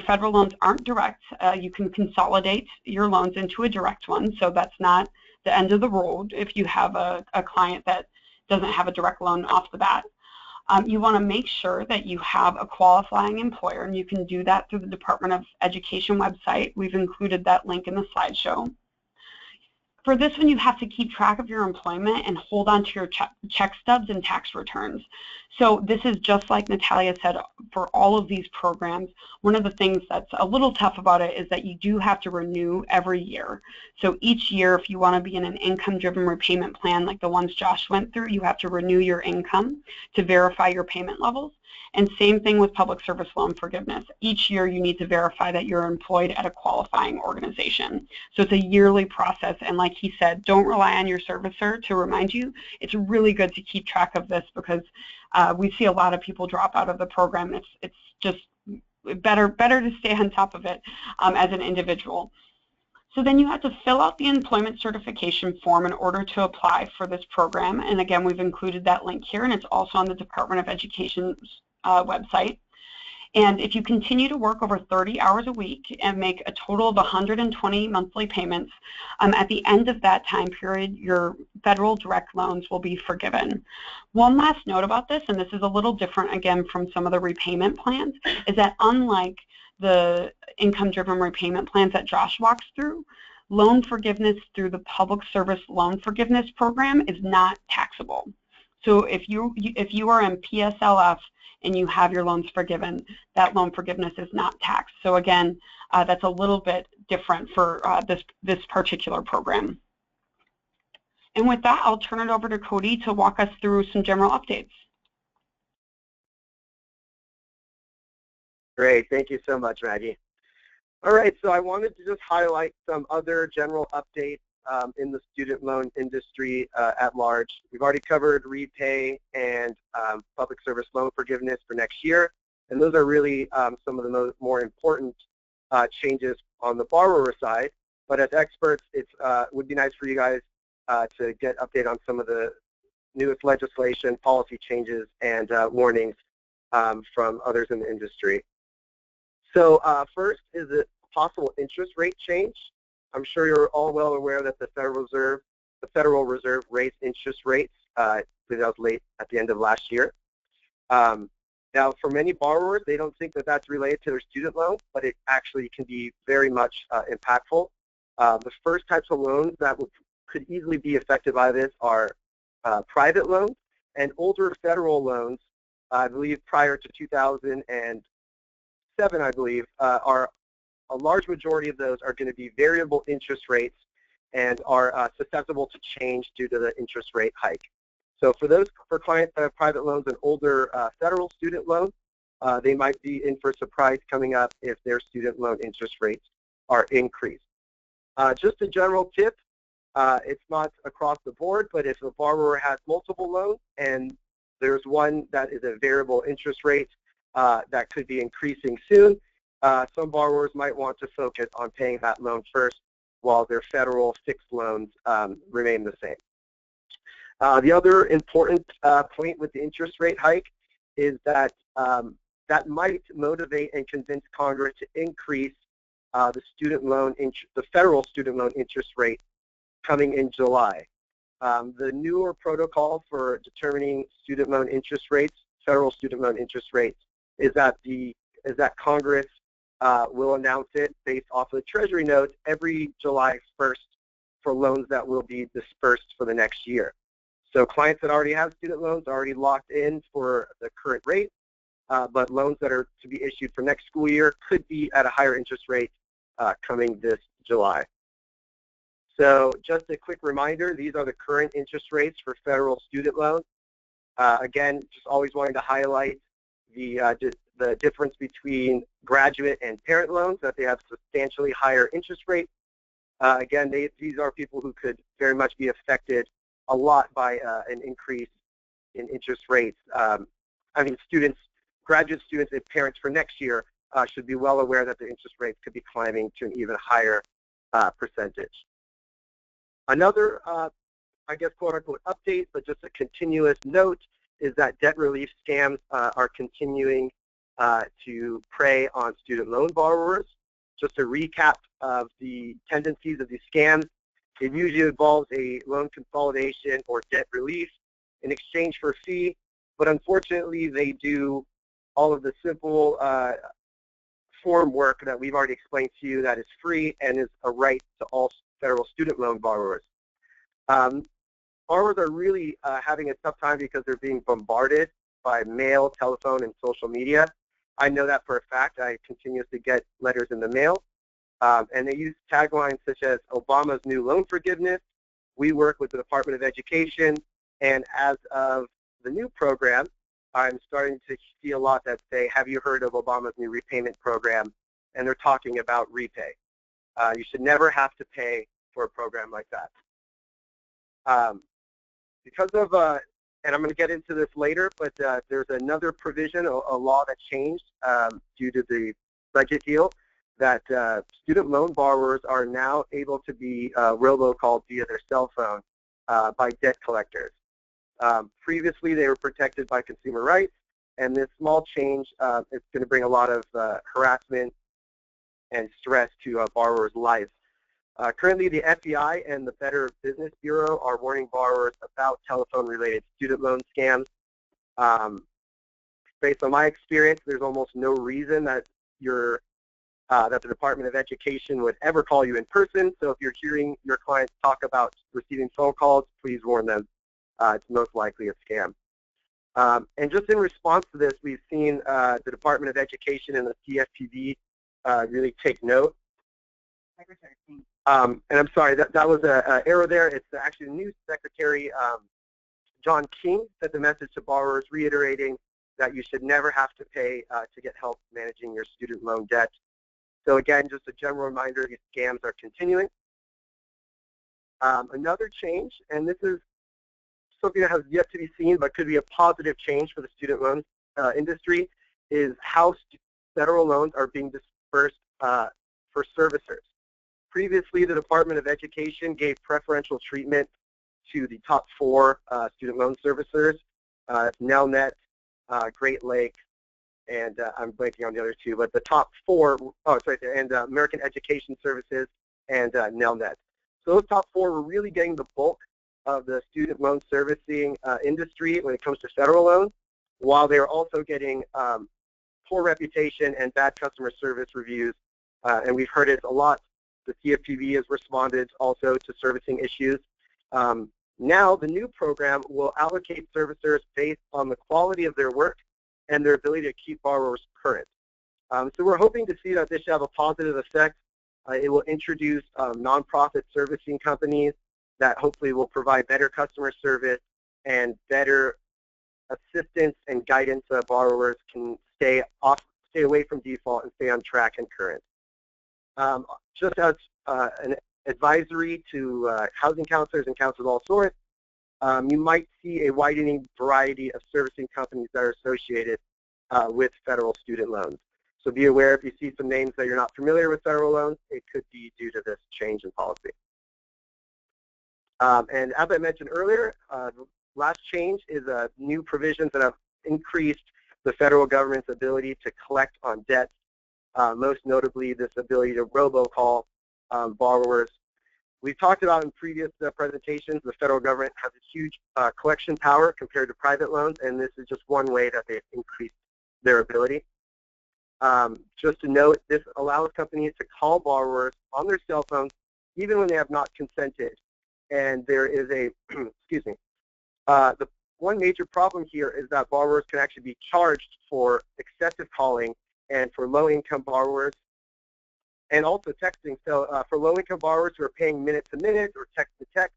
federal loans aren't direct, you can consolidate your loans into a direct one, so that's not the end of the road if you have a client that doesn't have a direct loan off the bat. You want to make sure that you have a qualifying employer, and you can do that through the Department of Education website. We've included that link in the slideshow. For this one, you have to keep track of your employment and hold on to your check stubs and tax returns. So this is just like Natalia said, for all of these programs, one of the things that's a little tough about it is that you do have to renew every year. So each year, if you want to be in an income-driven repayment plan like the ones Josh went through, you have to renew your income to verify your payment levels. And same thing with public service loan forgiveness. Each year you need to verify that you're employed at a qualifying organization. So it's a yearly process, and like he said, don't rely on your servicer to remind you. It's really good to keep track of this because we see a lot of people drop out of the program. It's just better to stay on top of it as an individual. So then you have to fill out the employment certification form in order to apply for this program. And again, we've included that link here, and it's also on the Department of Education's website. And if you continue to work over 30 hours a week and make a total of 120 monthly payments, at the end of that time period, your federal direct loans will be forgiven. One last note about this, and this is a little different again from some of the repayment plans, is that unlike the income-driven repayment plans that Josh walks through, loan forgiveness through the Public Service Loan Forgiveness Program is not taxable. So if you are in PSLF and you have your loans forgiven, that loan forgiveness is not taxed. So again, that's a little bit different for this particular program. And with that, I'll turn it over to Cody to walk us through some general updates. Great, thank you so much, Maggie. All right, so I wanted to just highlight some other general updates in the student loan industry at large. We've already covered repay and public service loan forgiveness for next year, and those are really some of the more important changes on the borrower side. But as experts, it would be nice for you guys to get update on some of the newest legislation, policy changes, and warnings from others in the industry. So first is a possible interest rate change. I'm sure you're all well aware that the Federal Reserve raised interest rates. I believe that was late at the end of last year. Now, for many borrowers, they don't think that that's related to their student loan, but it actually can be very much impactful. The first types of loans that could easily be affected by this are private loans and older federal loans. I believe prior to 2007, I believe, are a large majority of those are going to be variable interest rates and are susceptible to change due to the interest rate hike. So for clients that have private loans and older federal student loans, they might be in for a surprise coming up if their student loan interest rates are increased. Just a general tip, it's not across the board, but if a borrower has multiple loans and there's one that is a variable interest rate that could be increasing soon, some borrowers might want to focus on paying that loan first while their federal fixed loans remain the same. The other important point with the interest rate hike is that that might motivate and convince Congress to increase the federal student loan interest rate coming in July. The newer protocol for determining student loan interest rates, federal student loan interest rates, is that Congress will announce it based off of the Treasury notes every July 1st for loans that will be dispersed for the next year. So clients that already have student loans are already locked in for the current rate, but loans that are to be issued for next school year could be at a higher interest rate coming this July. So just a quick reminder, these are the current interest rates for federal student loans. Again, just always wanting to highlight the difference between graduate and parent loans, that they have substantially higher interest rates. Again, these are people who could very much be affected a lot by an increase in interest rates. Graduate students and parents for next year should be well aware that the interest rates could be climbing to an even higher percentage. Another, I guess, quote-unquote update, but just a continuous note, is that debt relief scams are continuing to prey on student loan borrowers. Just a recap of the tendencies of these scams: it usually involves a loan consolidation or debt relief in exchange for a fee, but unfortunately they do all of the simple form work that we've already explained to you that is free and is a right to all federal student loan borrowers. Borrowers are really having a tough time because they're being bombarded by mail, telephone, and social media. I know that for a fact. I continuously get letters in the mail. And they use taglines such as Obama's new loan forgiveness, we work with the Department of Education, and as of the new program, I'm starting to see a lot that say, have you heard of Obama's new repayment program? And they're talking about repay. You should never have to pay for a program like that. Because of, and I'm going to get into this later, but there's another provision, a law that changed due to the budget deal, that student loan borrowers are now able to be robocalled via their cell phone by debt collectors. Previously, they were protected by consumer rights, and this small change is going to bring a lot of harassment and stress to borrowers' lives. Currently, the FBI and the Better Business Bureau are warning borrowers about telephone-related student loan scams. Based on my experience, there's almost no reason that that the Department of Education would ever call you in person. So if you're hearing your clients talk about receiving phone calls, please warn them. It's most likely a scam. And just in response to this, we've seen the Department of Education and the CFPB really take note. And I'm sorry, that was an error there. It's actually the new Secretary, John King, sent the message to borrowers reiterating that you should never have to pay to get help managing your student loan debt. So again, just a general reminder, these scams are continuing. Another change, and this is something that has yet to be seen but could be a positive change for the student loan industry, is how federal loans are being dispersed for servicers. Previously, the Department of Education gave preferential treatment to the top 4 student loan servicers, Nelnet, Great Lakes, and I'm blanking on the other 2, but the top 4, oh, it's right there, and American Education Services and Nelnet. So those top 4 were really getting the bulk of the student loan servicing industry when it comes to federal loans, while they're also getting poor reputation and bad customer service reviews. And we've heard it a lot. The CFPB has responded also to servicing issues. Now the new program will allocate servicers based on the quality of their work and their ability to keep borrowers current. So we're hoping to see that this should have a positive effect. It will introduce nonprofit servicing companies that hopefully will provide better customer service and better assistance and guidance so that borrowers can stay away from default and stay on track and current. Just as an advisory to housing counselors and counselors of all sorts, you might see a widening variety of servicing companies that are associated with federal student loans. So be aware if you see some names that you're not familiar with federal loans, it could be due to this change in policy. And as I mentioned earlier, the last change is new provisions that have increased the federal government's ability to collect on debt, most notably this ability to robocall borrowers. We've talked about in previous presentations, the federal government has a huge collection power compared to private loans, and this is just one way that they've increased their ability. Just to note, this allows companies to call borrowers on their cell phones even when they have not consented. And there is a, excuse me, the one major problem here is that borrowers can actually be charged for excessive calling and for low-income borrowers, and also texting. So for low-income borrowers who are paying minute-to-minute or text-to-text,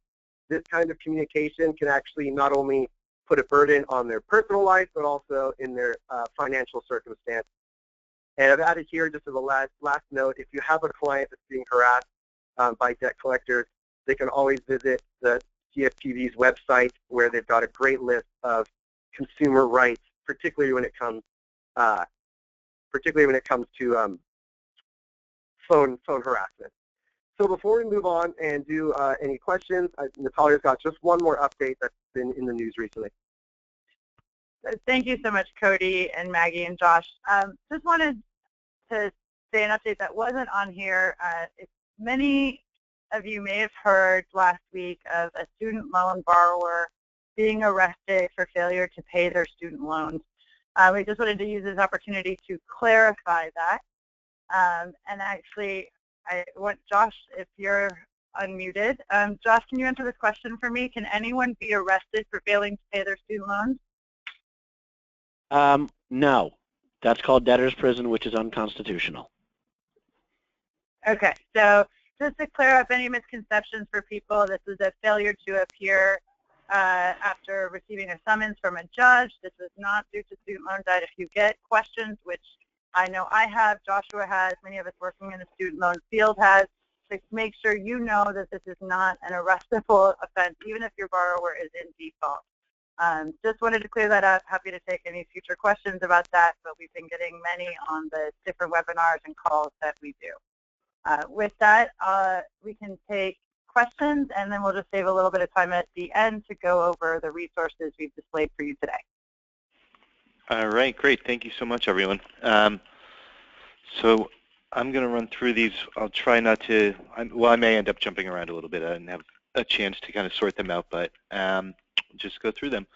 this kind of communication can actually not only put a burden on their personal life, but also in their financial circumstance. And I've added here, just as a last note, if you have a client that's being harassed by debt collectors, they can always visit the CFPB's website, where they've got a great list of consumer rights, particularly when it comes to phone harassment. So before we move on and do any questions, Natalia's got just one more update that's been in the news recently. Thank you so much, Cody and Maggie and Josh. Just wanted to say an update that wasn't on here. Many of you may have heard last week of a student loan borrower being arrested for failure to pay their student loans. We just wanted to use this opportunity to clarify that. And actually, I want Josh, if you're unmuted. Josh, can you answer this question for me? Can anyone be arrested for failing to pay their student loans? No. That's called debtor's prison, which is unconstitutional. Okay, so just to clear up any misconceptions for people, this is a failure to appear after receiving a summons from a judge. This is not due to student loan debt. If you get questions, which I know I have, Joshua has, many of us working in the student loan field has, to make sure you know that this is not an arrestable offense, even if your borrower is in default. Just wanted to clear that up. Happy to take any future questions about that, but we've been getting many on the different webinars and calls that we do. With that, we can take questions, and then we'll just save a little bit of time at the end to go over the resources we've displayed for you today. All right, great. Thank you so much, everyone. So I'm going to run through these. I'll try not to, well, I may end up jumping around a little bit and have a chance to kind of sort them out, but just go through them.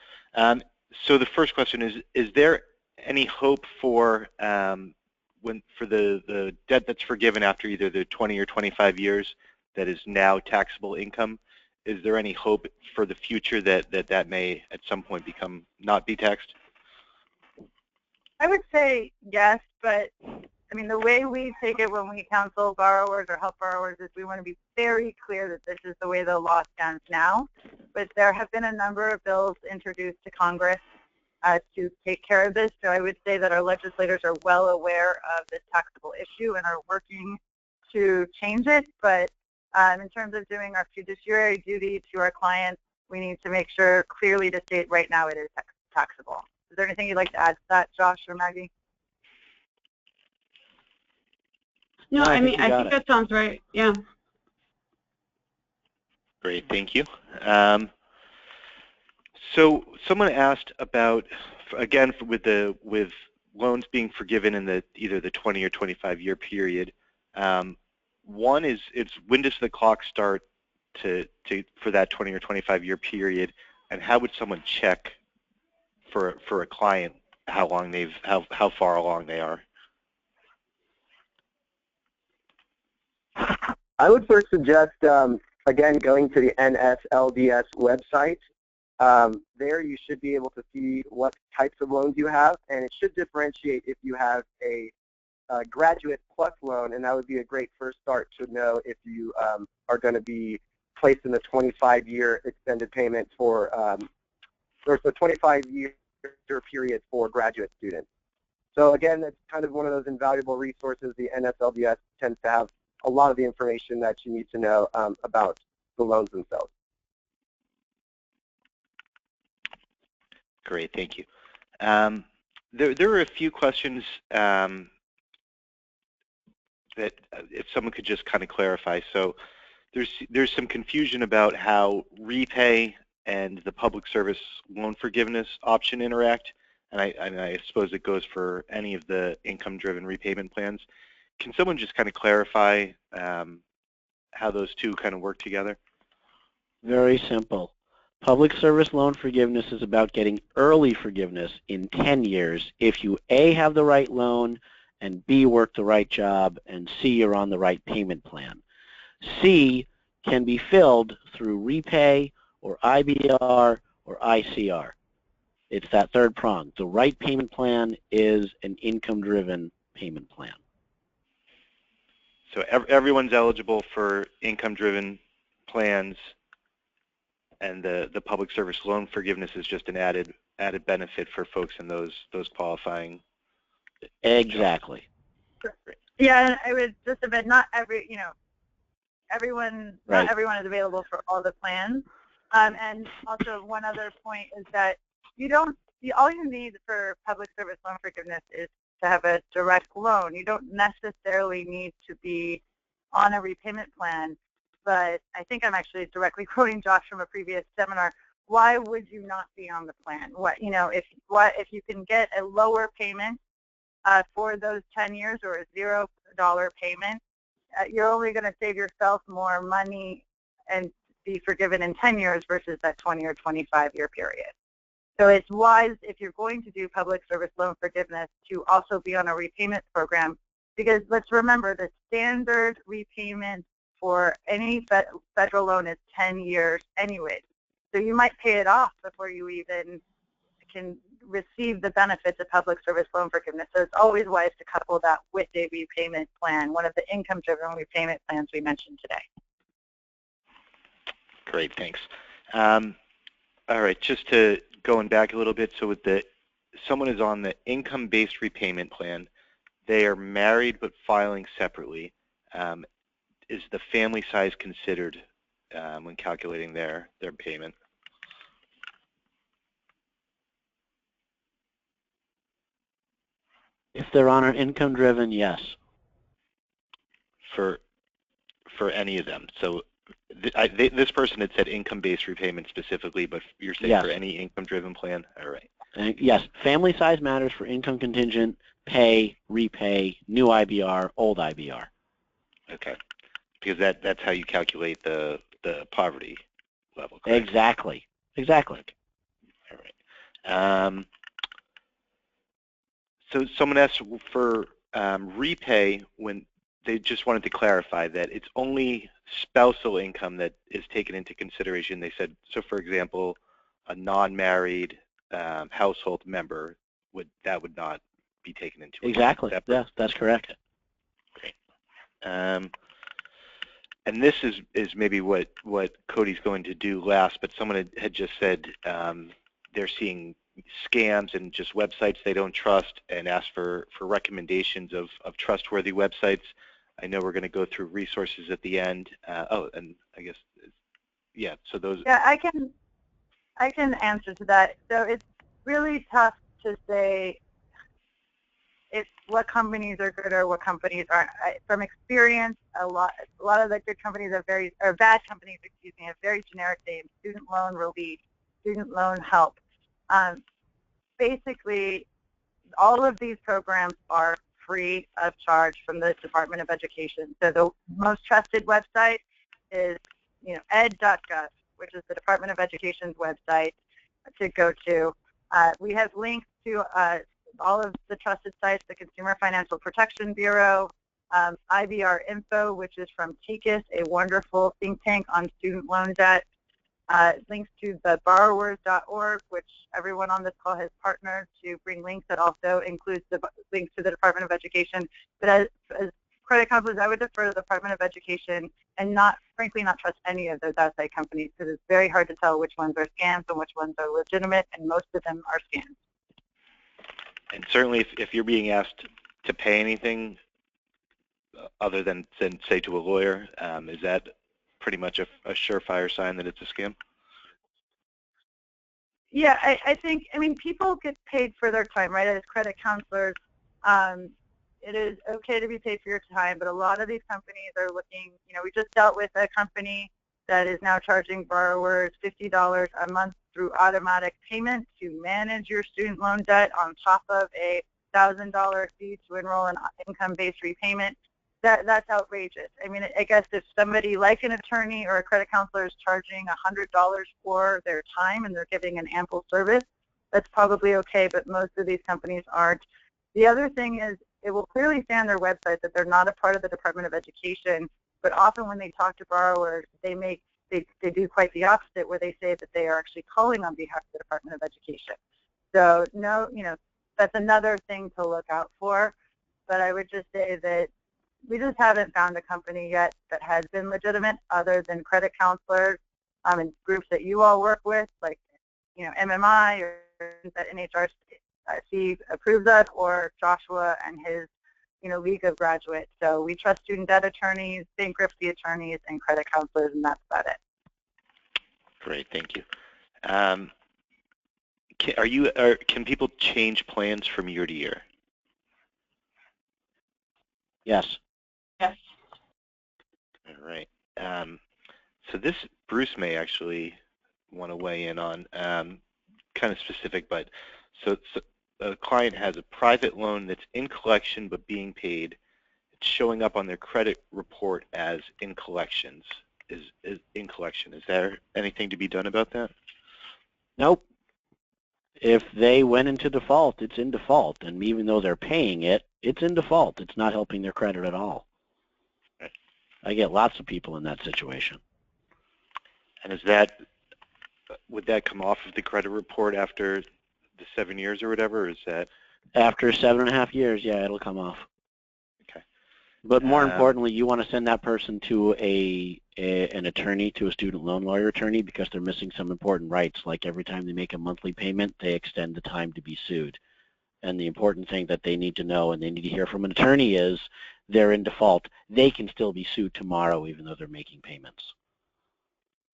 So the first question is there any hope for for the debt that's forgiven after either the 20 or 25 years that is now taxable income? Is there any hope for the future that may at some point become not be taxed? I would say yes, but I mean, the way we take it when we counsel borrowers or help borrowers is we want to be very clear that this is the way the law stands now. But there have been a number of bills introduced to Congress to take care of this. So I would say that our legislators are well aware of this taxable issue and are working to change it. But in terms of doing our fiduciary duty to our clients, we need to make sure clearly to state right now it is taxable. Is there anything you'd like to add to that, Josh or Maggie? No, I mean, I think that sounds right. Yeah. Great, thank you. So someone asked about, again, with loans being forgiven in either the 20 or 25-year period. One is when does the clock start for that 20 or 25-year period, and how would someone check for a client how far along they are? I would first suggest, again, going to the NSLDS website. There you should be able to see what types of loans you have, and it should differentiate if you have a graduate plus loan, and that would be a great first start to know if you are going to be placed in the 25-year extended payment for, or the 25-year period for graduate students. So again, it's kind of one of those invaluable resources. The NSLDS tends to have a lot of the information that you need to know about the loans themselves. Great, thank you. There are a few questions that if someone could just kind of clarify. So there's some confusion about how REPAYE and the public service loan forgiveness option interact, and I suppose it goes for any of the income-driven repayment plans. Can someone just kind of clarify how those two kind of work together? Very simple. Public service loan forgiveness is about getting early forgiveness in 10 years if you A, have the right loan, and B, work the right job, and C, you're on the right payment plan. C can be filled through REPAYE or IBR or ICR. It's that third prong. The right payment plan is an income-driven payment plan. So everyone's eligible for income-driven plans, and the public service loan forgiveness is just an added benefit for folks in those qualifying. Exactly. Yeah, and I would just admit not everyone Right. not everyone is available for all the plans. And also one other point is that all you need for public service loan forgiveness is to have a direct loan. You don't necessarily need to be on a repayment plan. But I think I'm actually directly quoting Josh from a previous seminar. Why would you not be on the plan? If you can get a lower payment for those 10 years or a $0 payment, you're only going to save yourself more money and be forgiven in 10 years versus that 20 or 25-year period. So it's wise, if you're going to do public service loan forgiveness, to also be on a repayment program, because let's remember the standard repayment for any federal loan is 10 years anyways. So you might pay it off before you even can receive the benefits of public service loan forgiveness. So it's always wise to couple that with a repayment plan, one of the income-driven repayment plans we mentioned today. Great, thanks. All right, just going back a little bit, so with someone is on the income-based repayment plan, they are married but filing separately. Is the family size considered when calculating their payment? If they're on an income-driven, yes. For any of them. So this person had said income-based repayment specifically, but you're saying yes. For any income-driven plan? All right. Yes, family size matters for income contingent, pay, repay, new IBR, old IBR. Okay. Because that's how you calculate the poverty level, correct? Exactly. Okay. All right. So someone asked for REPAYE when they just wanted to clarify that it's only spousal income that is taken into consideration. They said, so for example, a non-married household member would not be taken into account. Exactly. Yes, that's correct. Great. And this is maybe what Cody's going to do last, but someone had just said they're seeing scams and just websites they don't trust, and asked for recommendations of trustworthy websites. I know we're going to go through resources at the end. And I guess, yeah, so those. Yeah, I can answer to that. So it's really tough to say what companies are good or what companies aren't. From experience, a lot of the good companies are bad companies, excuse me, have very generic names: student loan relief, student loan help. Basically, all of these programs are free of charge from the Department of Education. So the most trusted website is, ed.gov, which is the Department of Education's website to go to. We have links to all of the trusted sites: the Consumer Financial Protection Bureau, IBR Info, which is from TICAS, a wonderful think tank on student loan debt. Links to the borrowers.org, which everyone on this call has partnered to bring links that also includes the links to the Department of Education. But as credit counselors, I would defer to the Department of Education and frankly not trust any of those outside companies, because it's very hard to tell which ones are scams and which ones are legitimate, and most of them are scams. And certainly if you're being asked to pay anything other than say to a lawyer, is that pretty much a surefire sign that it's a scam? Yeah, I think, people get paid for their time, right? As credit counselors, it is okay to be paid for your time, but a lot of these companies are looking, we just dealt with a company that is now charging borrowers $50 a month through automatic payment to manage your student loan debt on top of a $1,000 fee to enroll in income-based repayment. That's outrageous. I mean, I guess if somebody like an attorney or a credit counselor is charging $100 for their time and they're giving an ample service, that's probably okay, but most of these companies aren't. The other thing is, it will clearly say on their website that they're not a part of the Department of Education, but often when they talk to borrowers, they do quite the opposite, where they say that they are actually calling on behalf of the Department of Education. So no, that's another thing to look out for. But I would just say that we just haven't found a company yet that has been legitimate, other than credit counselors and groups that you all work with, like MMI, or that NHRC approves of, or Joshua and his League of Graduates. So we trust student debt attorneys, bankruptcy attorneys, and credit counselors, and that's about it. Great, thank you. Can people change plans from year to year? Yes. Yes. All right. So this, Bruce may actually want to weigh in on, kind of specific, but so a client has a private loan that's in collection but being paid. It's showing up on their credit report as in collections. Is in collection. Is there anything to be done about that? Nope. If they went into default, it's in default, and even though they're paying it, it's in default. It's not helping their credit at all. Right. I get lots of people in that situation. And would that come off of the credit report after the 7 years or whatever, or is that? After 7.5 years, yeah, it'll come off. Okay. But more importantly, you want to send that person to an attorney, to a student loan lawyer attorney, because they're missing some important rights. Like every time they make a monthly payment, they extend the time to be sued. And the important thing that they need to know and they need to hear from an attorney is they're in default. They can still be sued tomorrow even though they're making payments.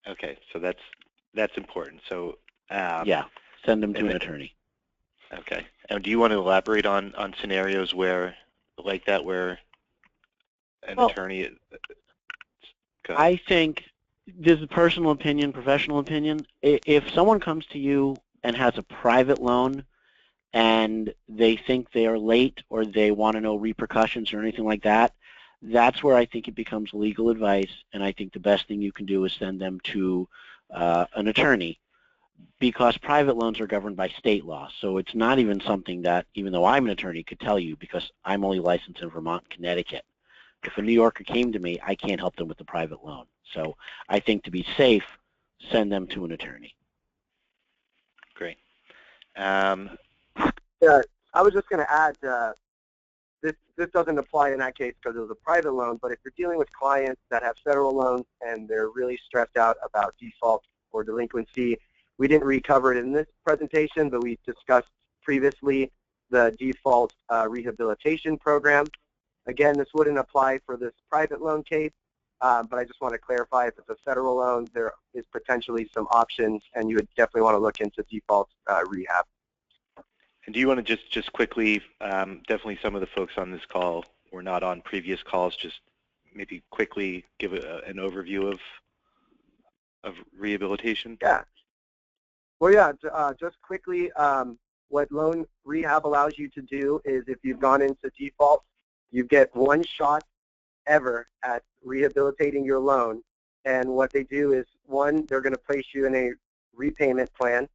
Okay, so that's important. So yeah, send them to an attorney. Okay. And do you want to elaborate on scenarios where like that, where an attorney? I think this is a personal opinion, professional opinion. If someone comes to you and has a private loan and they think they are late or they want to know repercussions or anything like that, that's where I think it becomes legal advice, and I think the best thing you can do is send them to an attorney, because private loans are governed by state law. So it's not even something that, even though I'm an attorney, could tell you, because I'm only licensed in Vermont and Connecticut. If a New Yorker came to me, I can't help them with the private loan. So I think to be safe, send them to an attorney. Great. Yeah, I was just going to add, this doesn't apply in that case because it was a private loan, but if you're dealing with clients that have federal loans and they're really stressed out about default or delinquency, we didn't recover it in this presentation, but we discussed previously the default rehabilitation program. Again, this wouldn't apply for this private loan case, but I just want to clarify, if it's a federal loan, there is potentially some options, and you would definitely want to look into default rehab. And do you want to just quickly, definitely some of the folks on this call were not on previous calls, just maybe quickly give an overview of rehabilitation? Yeah. Well, yeah, just quickly, what loan rehab allows you to do is, if you've gone into default, you get one shot ever at rehabilitating your loan. And what they do is, one, they're going to place you in a repayment plan,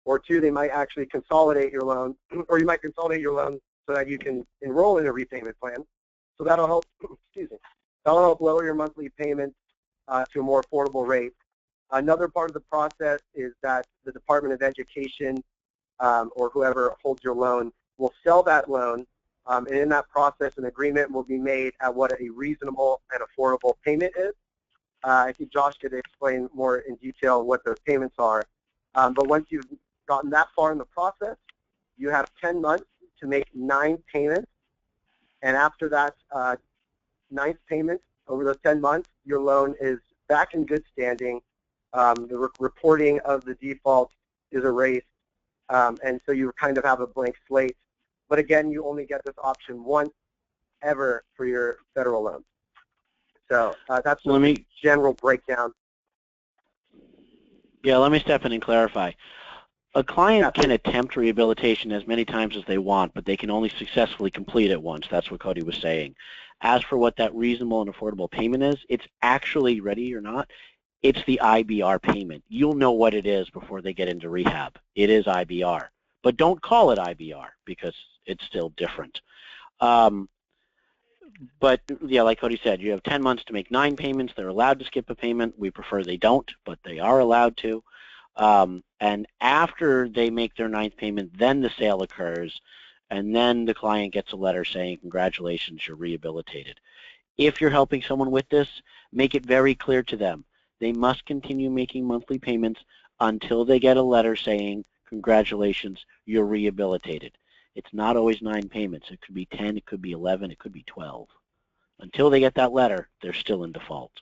or two, they might actually consolidate your loan, or you might consolidate your loan so that you can enroll in a repayment plan. So that'll help, excuse me, that'll help lower your monthly payments to a more affordable rate. Another part of the process is that the Department of Education or whoever holds your loan will sell that loan, and in that process an agreement will be made at what a reasonable and affordable payment is. I think Josh could explain more in detail what those payments are. But once you've gotten that far in the process, you have 10 months to make 9 payments, and after that 9th payment over those 10 months, your loan is back in good standing. The reporting of the default is erased, and so you kind of have a blank slate. But again, you only get this option once ever for your federal loans. So that's the general breakdown. Yeah, let me step in and clarify. A client can attempt rehabilitation as many times as they want, but they can only successfully complete it once. That's what Cody was saying. As for what that reasonable and affordable payment is, it's actually, ready or not, it's the IBR payment. You'll know what it is before they get into rehab. It is IBR. But don't call it IBR because it's still different. But yeah, like Cody said, you have 10 months to make 9 payments. They're allowed to skip a payment. We prefer they don't, but they are allowed to. And after they make their 9th payment, then the sale occurs, and then the client gets a letter saying, congratulations, you're rehabilitated. If you're helping someone with this, make it very clear to them. They must continue making monthly payments until they get a letter saying, congratulations, you're rehabilitated. It's not always 9 payments. It could be 10, it could be 11, it could be 12. Until they get that letter, they're still in default.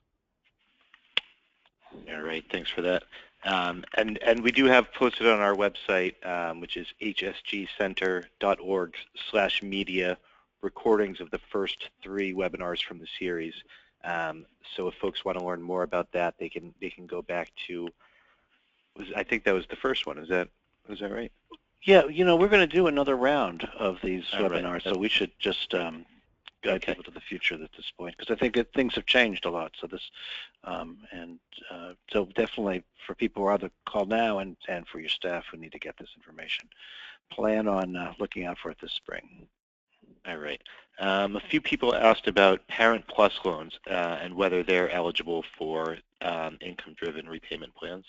All right, thanks for that. And we do have posted on our website, which is hsgcenter.org/media, recordings of the first 3 webinars from the series. So if folks want to learn more about that, they can go back to. I think that was the first one. Was that right? Yeah, you know, we're going to do another round of these webinars, right. so we should just guide people to the future at this point, because I think that things have changed a lot. So this, so definitely for people who are on the call now, and for your staff who need to get this information, plan on looking out for it this spring. All right. A few people asked about Parent Plus loans and whether they're eligible for income-driven repayment plans.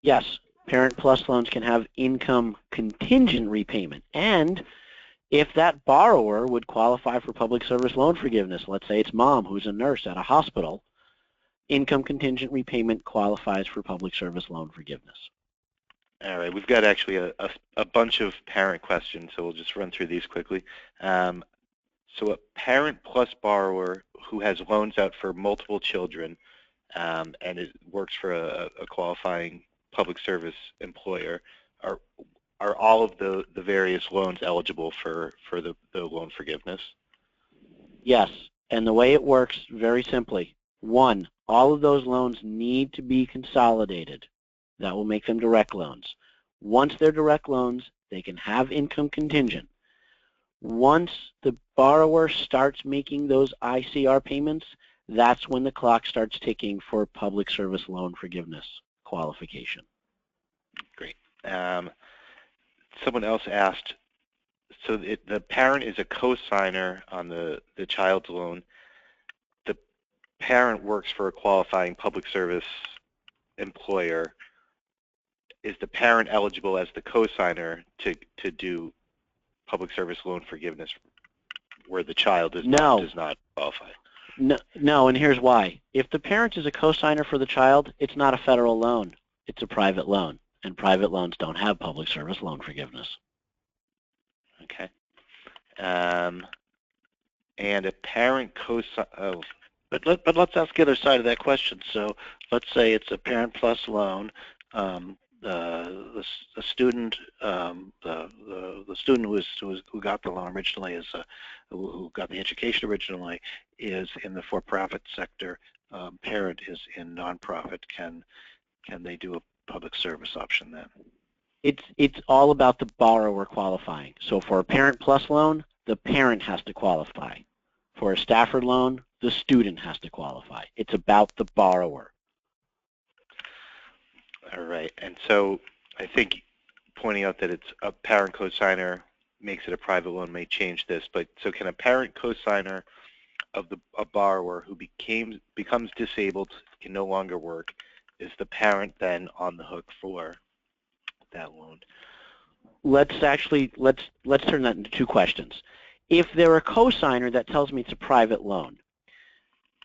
Yes, Parent Plus loans can have income contingent repayment, and if that borrower would qualify for public service loan forgiveness, let's say it's mom who's a nurse at a hospital, income contingent repayment qualifies for public service loan forgiveness. All right, we've got actually a bunch of parent questions, so we'll just run through these quickly. So a Parent Plus borrower who has loans out for multiple children and it works for a qualifying public service employer, are all of the various loans eligible for the loan forgiveness? Yes, and the way it works, very simply, 1, all of those loans need to be consolidated. That will make them direct loans. Once they're direct loans, they can have income contingent. Once the borrower starts making those ICR payments, that's when the clock starts ticking for public service loan forgiveness qualification. Great. Someone else asked, so the parent is a co-signer on the child's loan. The parent works for a qualifying public service employer. Is the parent eligible as the co-signer to do public service loan forgiveness where the child does not qualify? No, and here's why. If the parent is a co-signer for the child, it's not a federal loan. It's a private loan, and private loans don't have public service loan forgiveness. Okay. And a parent co-sign. But let's ask the other side of that question. So let's say it's a Parent Plus loan. The student who got the loan originally who got the education originally is in the for-profit sector. Parent is in nonprofit. Can they do a public service option then? It's all about the borrower qualifying. So for a Parent Plus loan, the parent has to qualify. For a Stafford loan, the student has to qualify. It's about the borrower. All right, and so I think pointing out that it's a parent co-signer makes it a private loan may change this, but so can a parent co-signer of a borrower who becomes disabled, can no longer work, is the parent then on the hook for that loan? Let's turn that into 2 questions. If they're a co-signer, that tells me it's a private loan.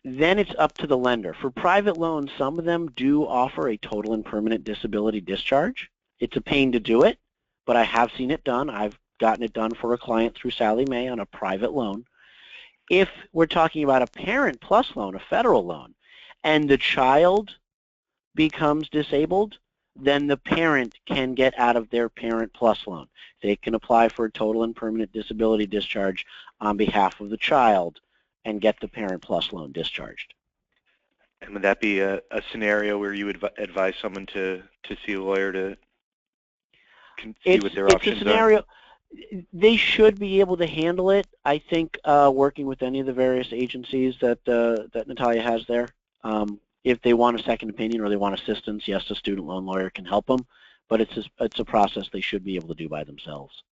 Then it's up to the lender. For private loans, some of them do offer a total and permanent disability discharge. It's a pain to do it, but I have seen it done. I've gotten it done for a client through Sallie Mae on a private loan. If we're talking about a Parent Plus loan, a federal loan, and the child becomes disabled, then the parent can get out of their Parent Plus loan. They can apply for a total and permanent disability discharge on behalf of the child and get the Parent Plus loan discharged. And would that be a scenario where you would advise someone to see a lawyer to see what their options it's a scenario. They should be able to handle it. I think working with any of the various agencies that Natalia has there, if they want a second opinion or they want assistance, yes, a student loan lawyer can help them, but it's a process they should be able to do by themselves.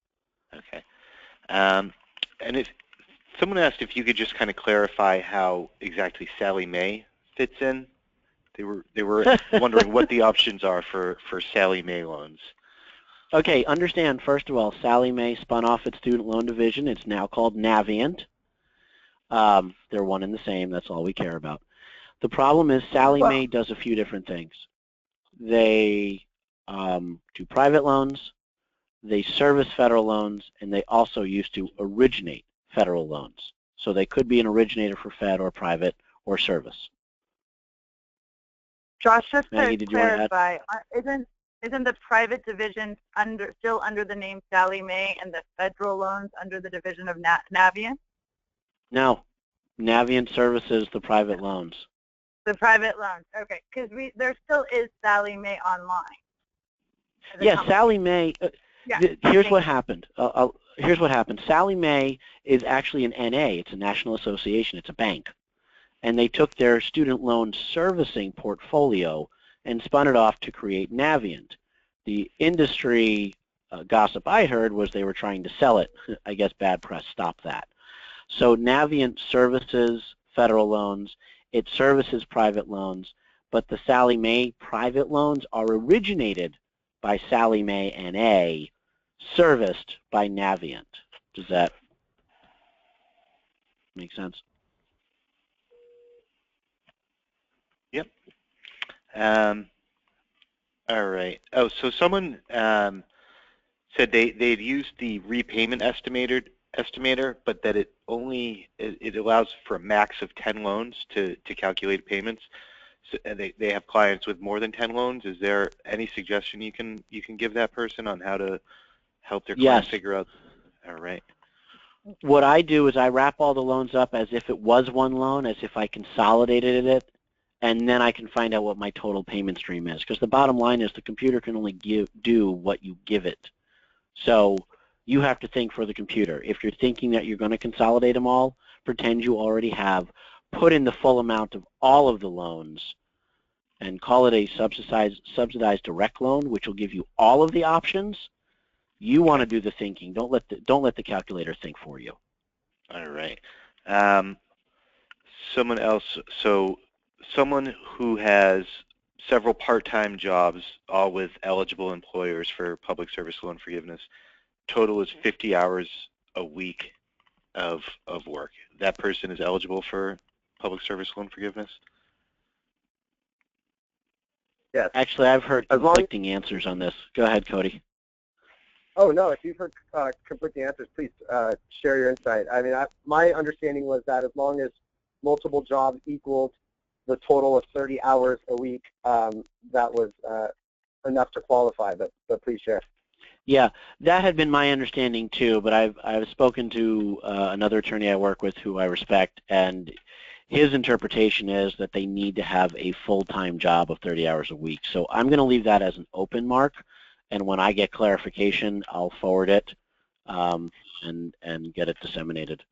Okay. And if someone asked if you could just kind of clarify how exactly Sallie Mae fits in, they were wondering what the options are for Sallie Mae loans. Okay, understand, first of all, Sallie Mae spun off its student loan division. It's now called Navient. They're one and the same. That's all we care about. The problem is Sallie Mae does a few different things. They do private loans, they service federal loans, and they also used to originate federal loans. So they could be an originator for Fed or private or service. Josh, just Maggie, to did you want to clarify, isn't the private division still under the name Sallie Mae and the federal loans under the division of Navient? No, Navient services the private loans. The private loans, okay, because there still is Sallie Mae online. Yeah, Sallie Mae. Here's what happened. Here's what happened. Sallie Mae is actually an NA. It's a national association. It's a bank, and they took their student loan servicing portfolio and spun it off to create Navient. The industry gossip I heard was they were trying to sell it. I guess bad press stopped that. So Navient services federal loans. It services private loans, but the Sallie Mae private loans are originated by Sallie Mae NA, serviced by Navient. Does that make sense? Yep. All right. Oh, so someone said they'd used the repayment estimator, but that it allows for a max of 10 loans to calculate payments. So, and they have clients with more than 10 loans. Is there any suggestion you can give that person on how to help their client figure out? All right. What I do is I wrap all the loans up as if it was one loan, as if I consolidated it, and then I can find out what my total payment stream is. Because the bottom line is the computer can only do what you give it. So you have to think for the computer. If you're thinking that you're going to consolidate them all, pretend you already have. Put in the full amount of all of the loans and call it a subsidized direct loan, which will give you all of the options. You want to do the thinking. Don't let the calculator think for you. All right. Someone else. So someone who has several part-time jobs, all with eligible employers for public service loan forgiveness. Total is 50 hours a week of work. That person is eligible for public service loan forgiveness? Yes. Actually, I've heard conflicting answers on this. Go ahead, Cody. Oh, no, if you've heard conflicting answers, please share your insight. I mean, my understanding was that as long as multiple jobs equaled the total of 30 hours a week, that was enough to qualify, but please share. Yeah, that had been my understanding too, but I've spoken to another attorney I work with who I respect, and his interpretation is that they need to have a full-time job of 30 hours a week. So I'm going to leave that as an open mark, and when I get clarification, I'll forward it and get it disseminated.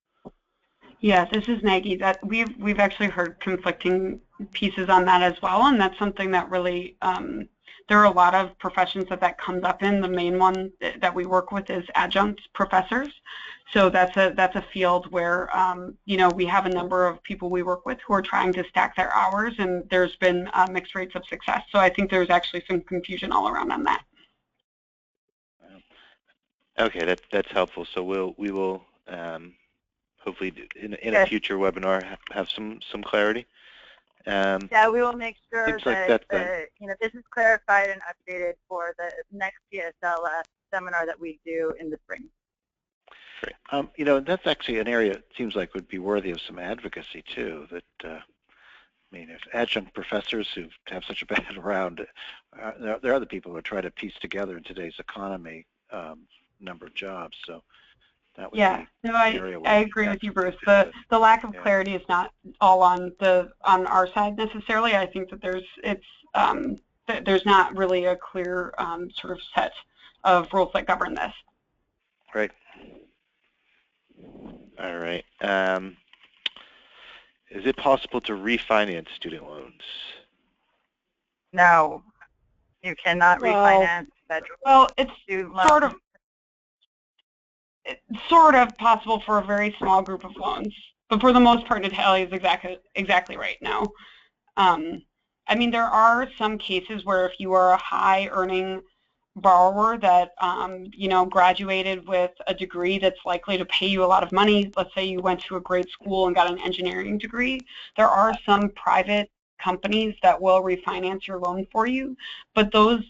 Yeah, this is Maggie. That we've actually heard conflicting pieces on that as well, and that's something that really there are a lot of professions that comes up in. The main one that we work with is adjunct professors. So that's a field where we have a number of people we work with who are trying to stack their hours, and there's been mixed rates of success. So I think there's actually some confusion all around on that. Okay, that's helpful. So we will hopefully in a future webinar have some clarity. Yeah, we will make sure that this is clarified and updated for the next PSL seminar that we do in the spring. Great. That's actually an area it seems like would be worthy of some advocacy too. That I mean, if adjunct professors who have such a bad round, there are other people who try to piece together in today's economy number of jobs. So that would Yeah, be no, an area where I agree with you, Bruce. The lack of clarity is not all on our side necessarily. I think that there's not really a clear sort of set of rules that govern this. Right. All right. Is it possible to refinance student loans? No, you cannot refinance federal. Well, it's student sort of possible for a very small group of loans, but for the most part, Natalia is exactly right now. I mean, there are some cases where if you are a high-earning borrower that graduated with a degree that's likely to pay you a lot of money, let's say you went to a great school and got an engineering degree, there are some private companies that will refinance your loan for you, but those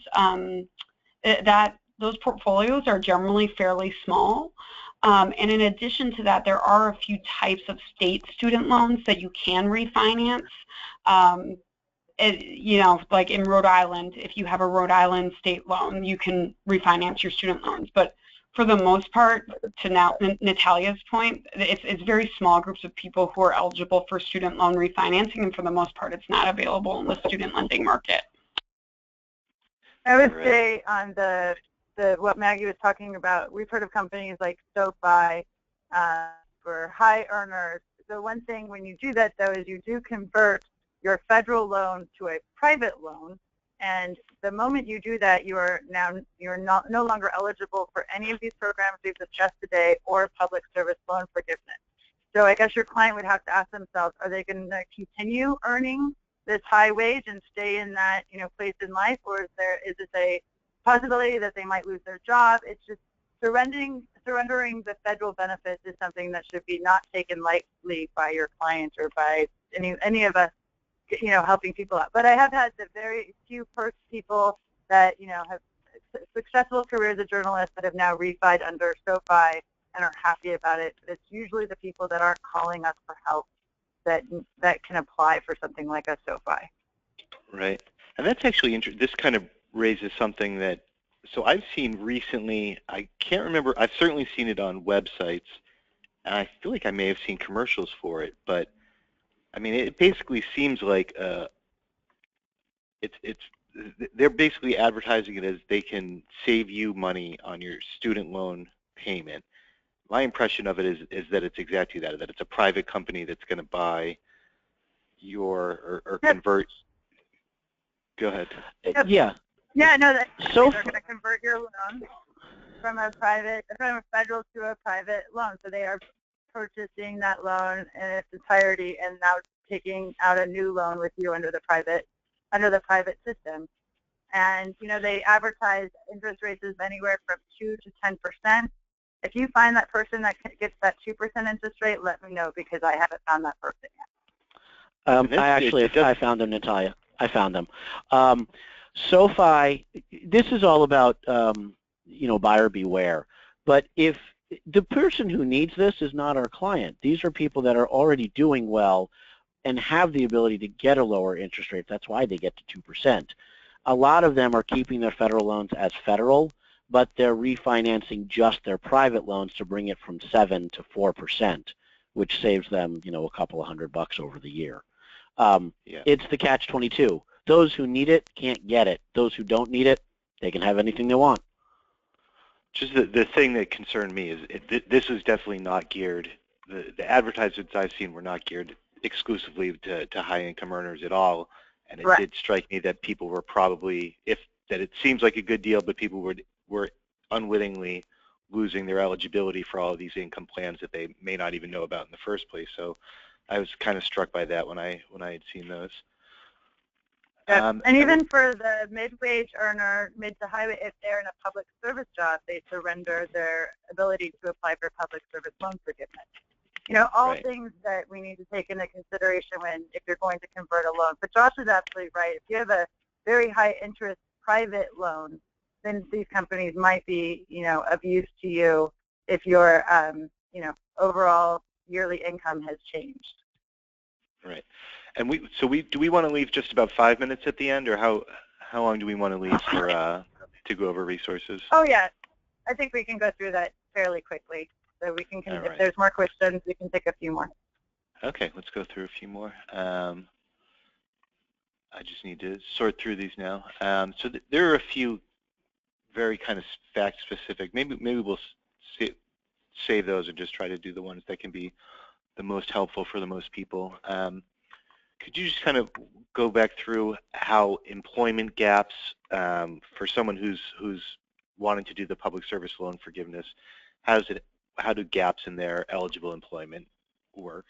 portfolios are generally fairly small. And in addition to that, there are a few types of state student loans that you can refinance. Like in Rhode Island, if you have a Rhode Island state loan, you can refinance your student loans. But for the most part, to now Natalia's point, it's very small groups of people who are eligible for student loan refinancing, and for the most part, it's not available in the student lending market. I would say on what Maggie was talking about, we've heard of companies like SoFi for high earners. The one thing when you do that, though, is you do convert your federal loan to a private loan, and the moment you do that, you're no longer eligible for any of these programs we've discussed today or public service loan forgiveness. So I guess your client would have to ask themselves, are they going to continue earning this high wage and stay in that place in life, or is this a possibility that they might lose their job? It's just surrendering the federal benefits is something that should be not taken lightly by your client or by any of us, helping people out. But I have had the very few people that have successful careers as journalists that have now refied under SoFi and are happy about it. It's usually the people that aren't calling us for help that can apply for something like a SoFi. Right, and that's actually interesting. This kind of raises something that, so I've seen recently, I can't remember, I've certainly seen it on websites, and I feel like I may have seen commercials for it, but I mean, it basically seems like they're basically advertising it as they can save you money on your student loan payment. My impression of it is that it's exactly that it's a private company that's going to buy your or convert. Go ahead. Yep. Yeah. Yeah, no, So they're going to convert your loan from a federal to a private loan. So they are purchasing that loan in its entirety and now taking out a new loan with you under the private system. And they advertise interest rates as anywhere from 2 to 10%. If you find that person that gets that 2% interest rate, let me know, because I haven't found that person yet. I found them, Natalia. I found them. SoFi, this is all about, buyer beware. But if the person who needs this is not our client, these are people that are already doing well and have the ability to get a lower interest rate. That's why they get to 2%. A lot of them are keeping their federal loans as federal, but they're refinancing just their private loans to bring it from 7 to 4%, which saves them, a couple of $100 over the year. It's the catch-22. Those who need it can't get it. Those who don't need it, they can have anything they want. Just the thing that concerned me is this was definitely not geared. The advertisements I've seen were not geared exclusively to high-income earners at all, and it did strike me that people were probably, that it seems like a good deal, but people were unwittingly losing their eligibility for all of these income plans that they may not even know about in the first place. So I was kind of struck by that when I had seen those. And even for the mid-wage earner, mid to high, if they're in a public service job, they surrender their ability to apply for public service loan forgiveness. All things that we need to take into consideration if you're going to convert a loan. But Josh is absolutely right. If you have a very high interest private loan, then these companies might be, of use to you if your, overall yearly income has changed. Right. And do we want to leave just about 5 minutes at the end, or how long do we want to leave for to go over resources? Oh yeah, I think we can go through that fairly quickly. So we can, if there's more questions, we can take a few more. Okay, let's go through a few more. I just need to sort through these now. So there are a few very kind of fact-specific. Maybe we'll save those and just try to do the ones that can be the most helpful for the most people. Could you just kind of go back through how employment gaps for someone who's wanting to do the public service loan forgiveness, how do gaps in their eligible employment work?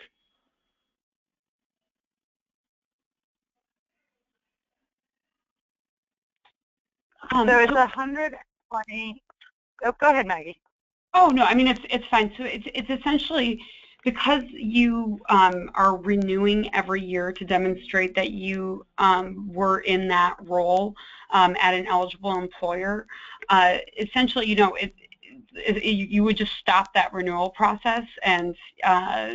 So it's 120. Oh, go ahead, Maggie. Oh no, I mean it's fine. So it's essentially because you are renewing every year to demonstrate that you were in that role at an eligible employer. Essentially, you know, you would just stop that renewal process, and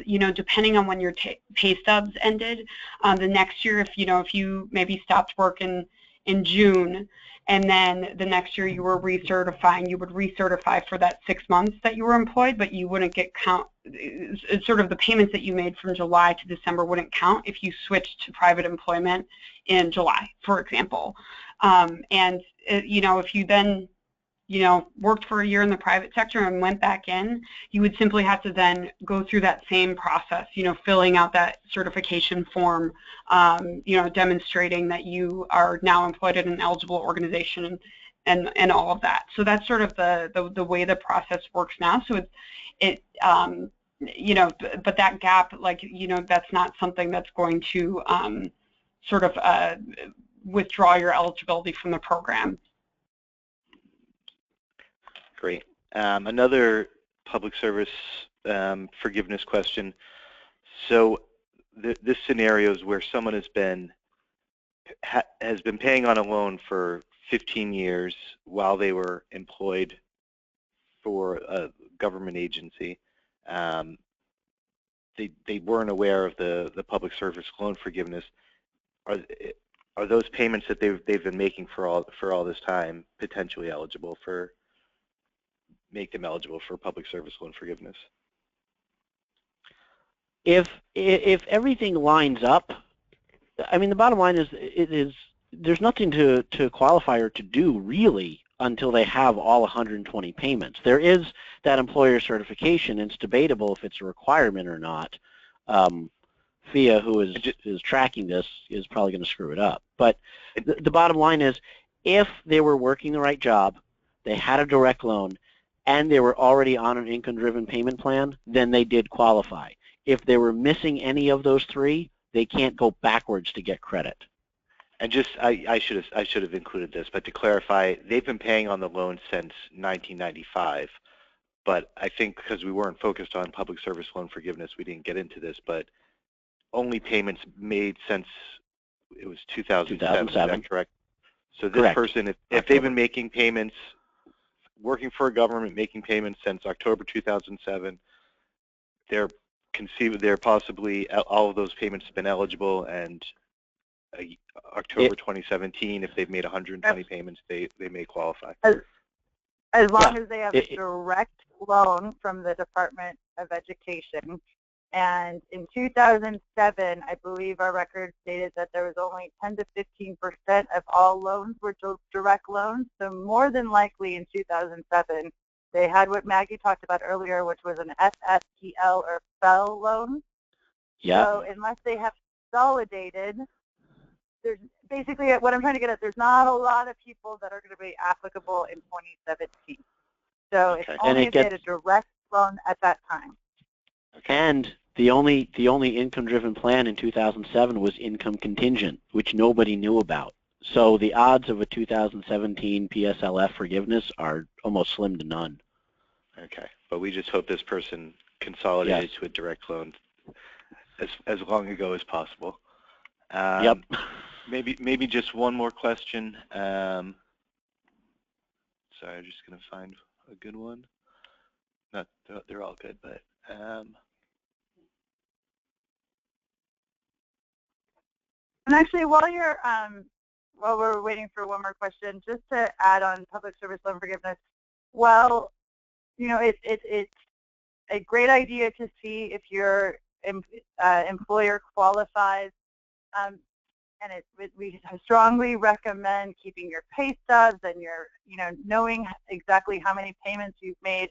you know, depending on when your pay stubs ended, the next year, if you maybe stopped work in June, and then the next year you were recertifying, you would recertify for that 6 months that you were employed, but you wouldn't get sort of the payments that you made from July to December wouldn't count if you switched to private employment in July, for example. And you know, if you then worked for a year in the private sector and went back in, you would simply have to then go through that same process, filling out that certification form, demonstrating that you are now employed at an eligible organization and all of that. So that's sort of the way the process works now. So but that gap, that's not something that's going to withdraw your eligibility from the program. Great. Another public service forgiveness question. So this scenario is where someone has been paying on a loan for 15 years while they were employed for a government agency. They weren't aware of the public service loan forgiveness. Are those payments that they've been making for all this time potentially eligible make them eligible for public service loan forgiveness? If everything lines up, I mean, the bottom line is there's nothing to qualify or to do really until they have all 120 payments. There is that employer certification, and it's debatable if it's a requirement or not. FIA, who is tracking this, is probably going to screw it up. But the bottom line is, if they were working the right job, they had a direct loan, and they were already on an income-driven payment plan, then they did qualify. If they were missing any of those three, they can't go backwards to get credit. And just, I should have included this, but to clarify, they've been paying on the loan since 1995. But I think because we weren't focused on public service loan forgiveness, we didn't get into this. But only payments made since it was 2007. Is that correct? So this person, if they've been making payments, working for a government, making payments since October 2007, they're possibly, all of those payments have been eligible, and October 2017, if they've made 120 payments, they may qualify. As long as they have a direct loan from the Department of Education. And in 2007, I believe our record stated that there was only 10 to 15% of all loans were direct loans. So more than likely in 2007, they had what Maggie talked about earlier, which was an SSTL or FEL loan. Yeah. So unless they have consolidated, there's basically what I'm trying to get at. There's not a lot of people that are going to be applicable in 2017. So it's only if they had a direct loan at that time. And the only income-driven plan in 2007 was income contingent, which nobody knew about. So the odds of a 2017 PSLF forgiveness are almost slim to none. Okay, but we just hope this person consolidated to a direct loan as long ago as possible. Yep. Maybe just one more question. Sorry, I'm just going to find a good one. Not, they're all good, but And actually, while we're waiting for one more question, just to add on public service loan forgiveness, well, you know, it's a great idea to see if your employer qualifies, and we strongly recommend keeping your pay stubs and your, knowing exactly how many payments you've made.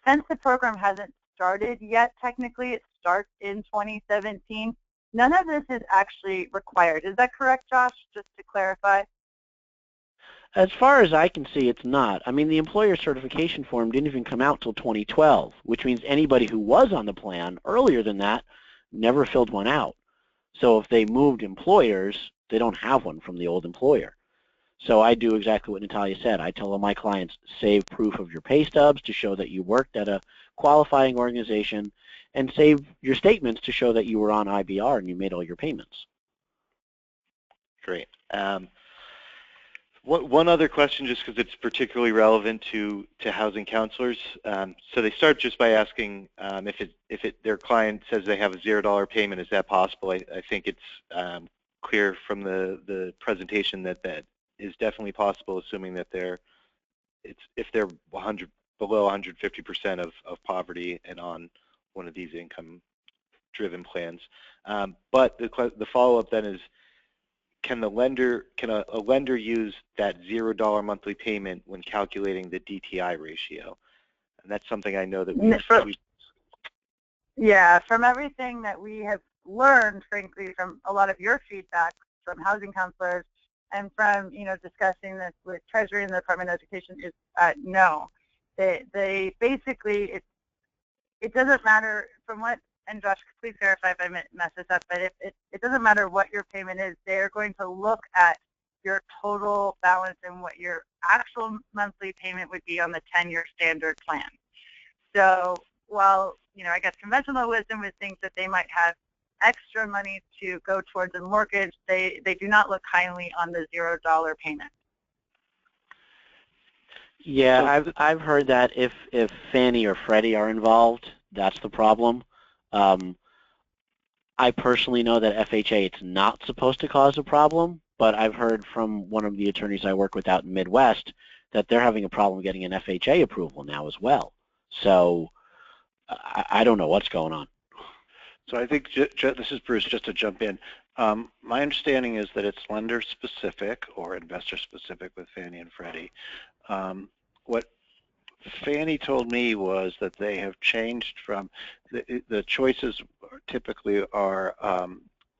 Since the program hasn't started yet, technically it starts in 2017. None of this is actually required. Is that correct, Josh? Just to clarify. As far as I can see, it's not. I mean, the employer certification form didn't even come out till 2012, which means anybody who was on the plan earlier than that never filled one out. So if they moved employers, they don't have one from the old employer. So I do exactly what Natalia said. I tell all my clients, save proof of your pay stubs to show that you worked at a qualifying organization, and save your statements to show that you were on IBR and you made all your payments. Great. One other question, just because it's particularly relevant to housing counselors. So they start just by asking if their client says they have a $0 payment, is that possible? I think it's clear from the presentation that is definitely possible, assuming that if they're below 150% of poverty and on one of these income-driven plans. But the follow-up then is, can a lender use that $0 monthly payment when calculating the DTI ratio? And that's something I know that yeah, from everything that we have learned, frankly, from a lot of your feedback from housing counselors and from discussing this with Treasury and the Department of Education, is no. They basically, it doesn't matter from what, and Josh, please verify if I mess this up, but it doesn't matter what your payment is. They're going to look at your total balance and what your actual monthly payment would be on the 10-year standard plan. So while, I guess conventional wisdom would think that they might have extra money to go towards a mortgage, they do not look kindly on the $0 payment. Yeah, I've heard that if Fannie or Freddie are involved, that's the problem. I personally know that FHA, it's not supposed to cause a problem, but I've heard from one of the attorneys I work with out in Midwest that they're having a problem getting an FHA approval now as well. So I don't know what's going on. So I think, this is Bruce, just to jump in. My understanding is that it's lender-specific or investor-specific with Fannie and Freddie. What Fannie told me was that they have changed from, the choices typically are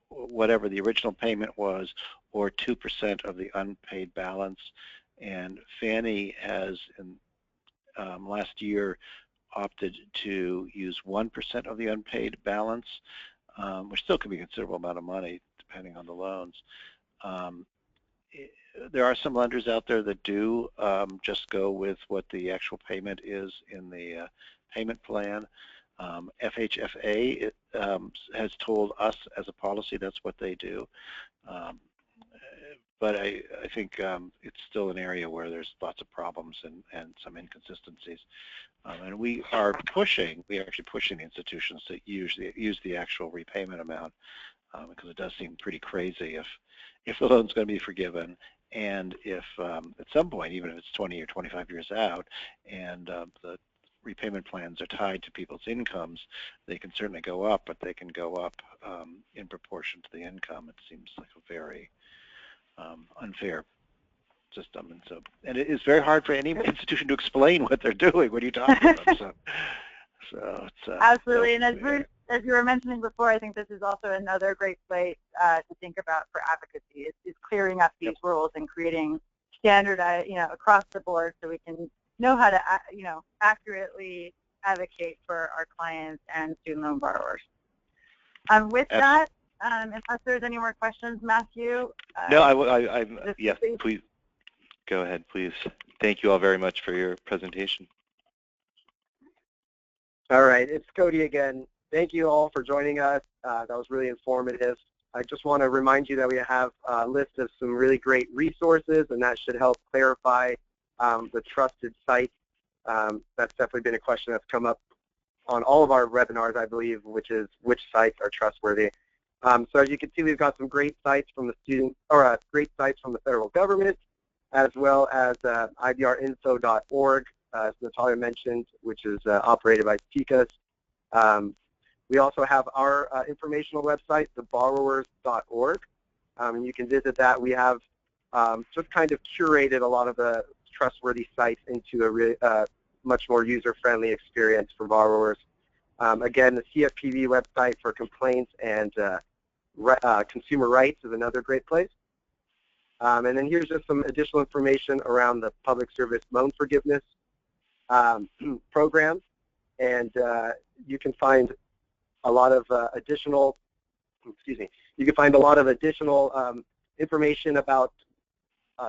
whatever the original payment was or 2% of the unpaid balance. And Fannie has, in last year, opted to use 1% of the unpaid balance, which still can be a considerable amount of money depending on the loans. There are some lenders out there that do just go with what the actual payment is in the payment plan. FHFA has told us as a policy that's what they do. But I think it's still an area where there's lots of problems and some inconsistencies. And we are actually pushing the institutions to use the actual repayment amount, because it does seem pretty crazy if the loan's going to be forgiven, and if at some point, even if it's 20 or 25 years out, and the repayment plans are tied to people's incomes, they can certainly go up, but they can go up in proportion to the income. It seems like a very unfair system, and it is very hard for any institution to explain what they're doing when you talk to them. So it's absolutely. And as you were mentioning before, I think this is also another great place to think about for advocacy. Is clearing up these rules and creating standardized, across the board, so we can know how to, accurately advocate for our clients and student loan borrowers. With that, unless there's any more questions, Matthew. No, yes, please. Go ahead, please. Thank you all very much for your presentation. All right, it's Cody again. Thank you all for joining us. That was really informative. I just want to remind you that we have a list of some really great resources, and that should help clarify the trusted site. That's definitely been a question that's come up on all of our webinars, I believe, which is which sites are trustworthy. So as you can see, we've got some great sites from the great sites from the federal government, as well as ibrinfo.org, as Natalia mentioned, which is operated by TICAS. We also have our informational website, theborrowers.org. You can visit that. We have just kind of curated a lot of the trustworthy sites into a much more user-friendly experience for borrowers. Again, the CFPB website for complaints and consumer rights is another great place. And then here's just some additional information around the public service loan forgiveness program. And you can find a lot of additional, you can find a lot of additional information about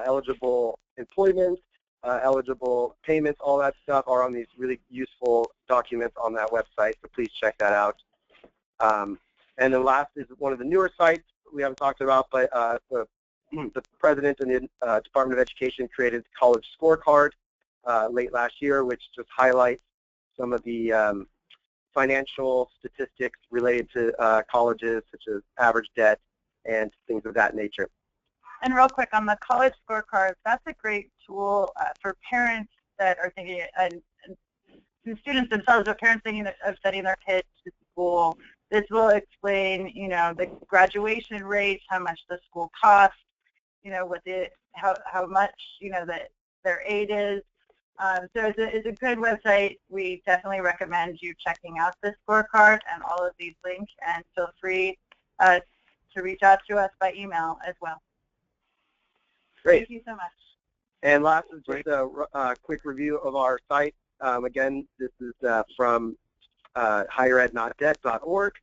eligible employment, eligible payments, all that stuff are on these really useful documents on that website, so please check that out. And then last is one of the newer sites we haven't talked about, but the President and the Department of Education created the College Scorecard late last year, which just highlights some of the financial statistics related to colleges, such as average debt and things of that nature. And real quick, on the College Scorecard, that's a great tool for parents that are thinking, and students themselves, or parents thinking of sending their kids to school. This will explain, you know, the graduation rates, how much the school costs, you know, what how much, you know, their aid is. So it's a good website. We definitely recommend you checking out this scorecard and all of these links, and feel free to reach out to us by email as well. Great. Thank you so much. And last is just a quick review of our site. Again, this is from higherednotdebt.org.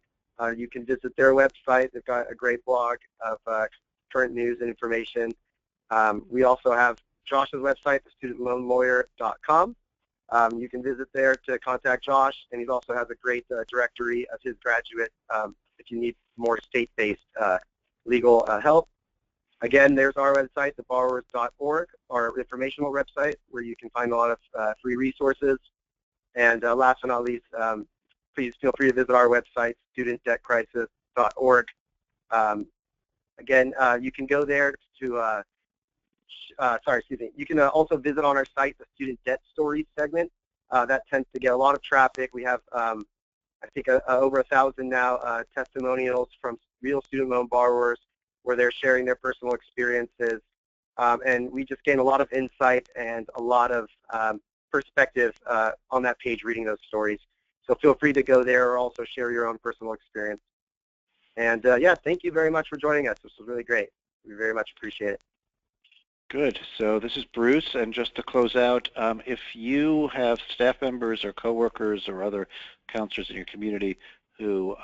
You can visit their website. They've got a great blog of current news and information. We also have Josh's website, thestudentloanlawyer.com. You can visit there to contact Josh, and he also has a great directory of his graduates if you need more state-based legal help. Again, there's our website, theborrowers.org, our informational website, where you can find a lot of free resources. And last but not least, please feel free to visit our website, studentdebtcrisis.org. Again, you can go there to, you can also visit on our site the Student Debt Stories segment. That tends to get a lot of traffic. We have, I think, over 1,000 now testimonials from real student loan borrowers where they're sharing their personal experiences. And we just gain a lot of insight and a lot of perspective on that page reading those stories. So feel free to go there or also share your own personal experience. And yeah, thank you very much for joining us. This was really great. We very much appreciate it. Good. So this is Bruce, and just to close out, if you have staff members or coworkers or other counselors in your community who've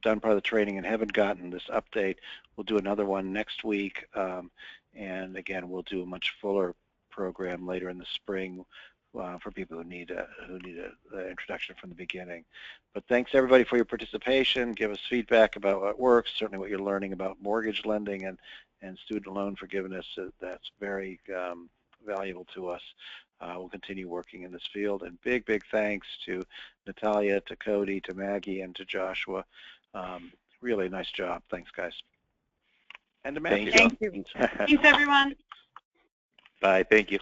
done part of the training and haven't gotten this update, we'll do another one next week. And again, we'll do a much fuller program later in the spring for people who need an introduction from the beginning. But thanks everybody for your participation. Give us feedback about what works, certainly what you're learning about mortgage lending and student loan forgiveness. That's very valuable to us. We'll continue working in this field. And big, big thanks to Natalia, to Cody, to Maggie, and to Joshua. Really nice job. Thanks, guys. And to Matthew. Thank you. Thanks, everyone. Bye. Thank you.